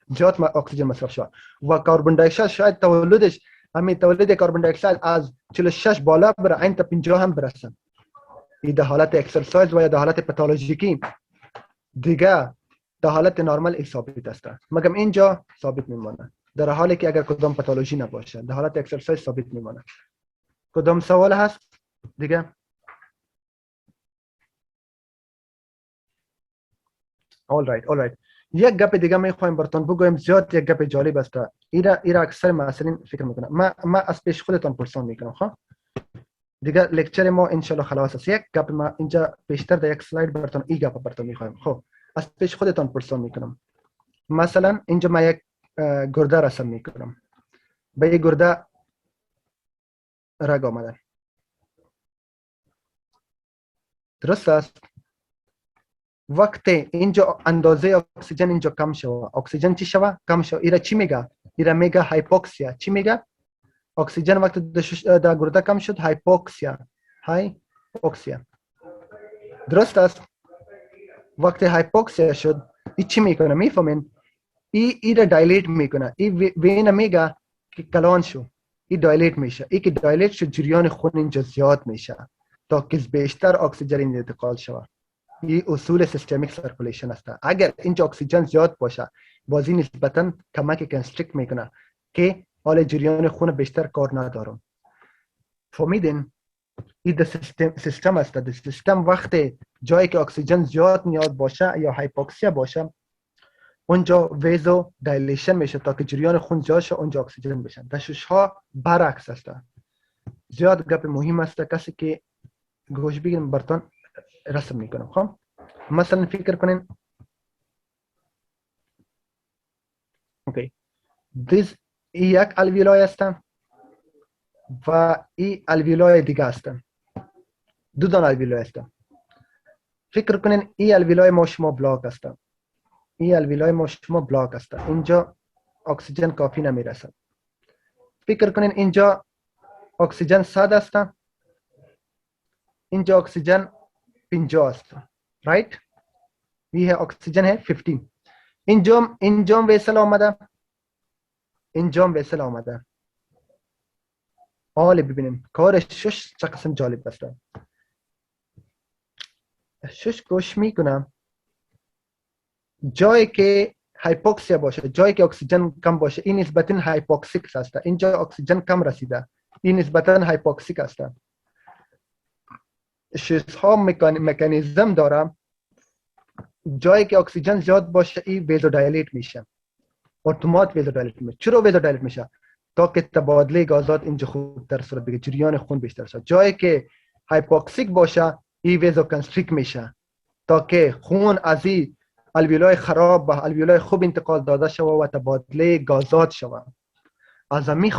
زیاد اکسیژن مصرف شود و کاربن دی اکساید شاید تولد کاربن دی اکساید از 46 بالا بره، این تا 50 هم برسه. این در حالت اکسرسایز و یا در حالت پاتولوژیکی دیگه در حالت نرمال ای ثابت است، مگم اینجا ثابت میمانه، در حالی که اگر کدام پاتولوژی نباشه در حالت اکسرسایز ثابت میمانه. کدام سوال هست دیگه؟ all right. یک گپ دیگه میخوایم براتون بگویم، زیاد یک گپ جالب است. ایرا اکثر محصلین فکر میکنن. ما از پیش خودتون پرسان میکنم. خب دیگه لکچر ما ان شاء الله خلاص است. یک گپ ما اینجا بیشتر در یک سلاید براتون این گپ براتون میخوایم. خب از پیش خودتون پرسان میکنم. مثلا اینجا ما یک گرده رسم میکنم. به این گرده رگ آمدن. درست است؟ وقتی اینجا اندازه اکسیژن اینجا کم شود، اکسیژن چی شود؟ کم شود. ایرا چی میگه؟ ایرا میگه هایپوکسیا. چی میگه؟ اکسیژن وقتی در گرده کم شد هایپوکسیا. درست است؟ وقتی هایپوکسیا شد این چی میکنه؟ میفهمین؟ ایرا دایلیت میکنه. این وینا میگه که کلان شو. این دایلیت میشه. این که دایلیت شد جریان خون اینجا زیاد میشه تا که بیشتر اکسیژن اینجا انتقال شود. این اصول سیستمیک سرکولیشن است. اگر اینجا اکسیژن زیاد باشه بازی نسبتا کمک کنستریکت میکنه که حال جریان خون بیشتر کار ندارم. فهمیدین؟ این ده سیستم است. ده سیستم وقتی جایی که اکسیژن زیاد نیاز باشه یا هایپوکسیا باشه اونجا ویزو دایلیشن میشه تا که جریان خون زیاد شه اونجا اکسیژن بشه. تشویش ها برعکس است. زیاد گپ مهم است. کسی که گوش بگیریم براتون رسم میکنم. خب مثلا فکر کنین اوکی دیز یک الویولای است و این الویولای دیگه است. دو دان الویولای است. فکر کنین این الویولای ما شما بلاک است. این الویولای ما شما بلاک است. اینجا اکسیژن کافی نمیرسد. فکر کنین اینجا اکسیژن 100 است. اینجا اکسیژن 50 است. رایت؟ ये ऑक्सीजन है 15. इंजोम वेसल آمده. حالا ببینیم کارش چه قسم جالب است. گوش میکنم جایی که هایپوکسیا باشه، جایی که اکسیژن کم باشه این نسبتا هایپوکسیک است. اینجا اکسیژن کم رسیده این نسبتا هایپوکسیک است. شیزها مکانیزم داره. جایی که اکسیژن زیاد باشه این ویزودایلیت میشه. اتومات ویزودایلیت میشه. چرا ویزودایلیت میشه؟ تا که تبادله گازات اینجا خوبتر صورت بگیره، جریان خون بیشتر شه. جایی که هایپوکسیک باشه این ویزو کنستریکت میشه تا که خون از این الویولای خراب به الویولای خوب انتقال داده شود و تبادله گازات شود. از همین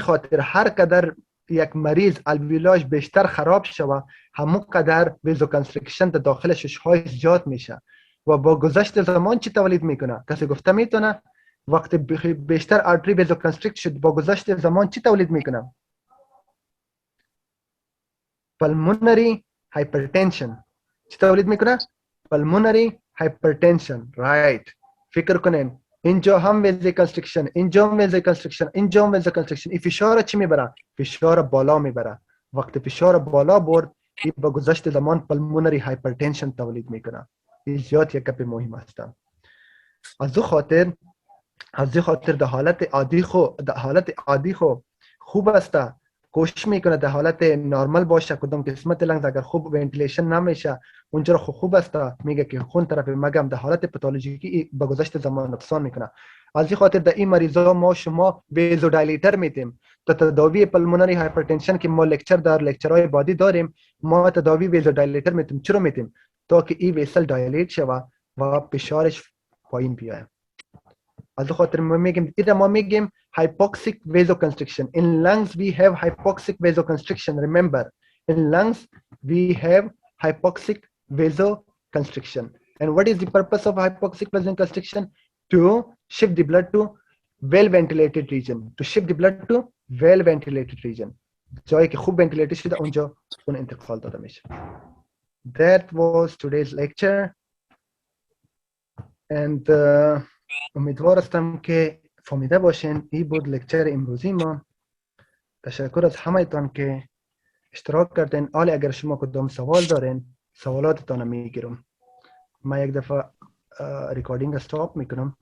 خاطر هر قدر یک مریض الویولاش بیشتر خراب شود همون قدر ویزو کنستریکشن در داخل ششهای زیاد میشه و با گذشت زمان چی تولید میکنه؟ کسی گفته میتونه وقتی بیشتر آرتری ویزو کنستریکت شد با گذشت زمان چی تولید میکنه؟ پلمونری هایپرتنشن. چی تولید میکنه؟ پلمونری هایپرتنشن. رایت. فکر کنین اینجا هم ویزو کنستریکشن، اینجا هم ویزو کنستریکشن، اینجا هم ویزو کنستریکشن. این فشار چی میبره؟ فشار بالا میبره. وقتی فشار بالا برد این با گذشت زمان پلمونری هایپرتنشن تولید میکنه. این زیاد یک گپ مهم است. از دو خاطر در حالت عادی خو خوب است. کوشش میکنه در حالت نرمال باشه. کدام قسمت لنگز اگر خوب ونتیلیشن نمیشه اونجا خوب است. میگه که خون طرف مگم در حالت پاتولوژیکی با گذشت زمان نقصان میکنه. از این خاطر در این مریضا ما شما ویزودایلیتر میتیم تا تداوی پلمونری هایپرتنشن که ما لکچرهای بعدی داریم. ما تداوی ویزودایلیتر میتیم. چرا میتیم؟ تا که این ویسل دایلیت شود و فشارش پایین بیاد. از خاطر ما میگیم hypoxic vasoconstriction. In lungs we have hypoxic vasoconstriction. Remember, in lungs we have hypoxic vasoconstriction. And what is the purpose of hypoxic vasoconstriction? To shift the blood to well ventilated region. جایی که خوب ventilated شده اونجا خون انتقال داده میشه. that was today's lecture. And امیدوار هستم که فهمیده باشین. این بود لکچر امروزی ما. تشکر از همه‌تان که اشتراک کردین. حالی اگر شما کدام سوال دارین سوالاتتان میگیرم. من یک دفعه ریکاردینگ استاپ میکنم.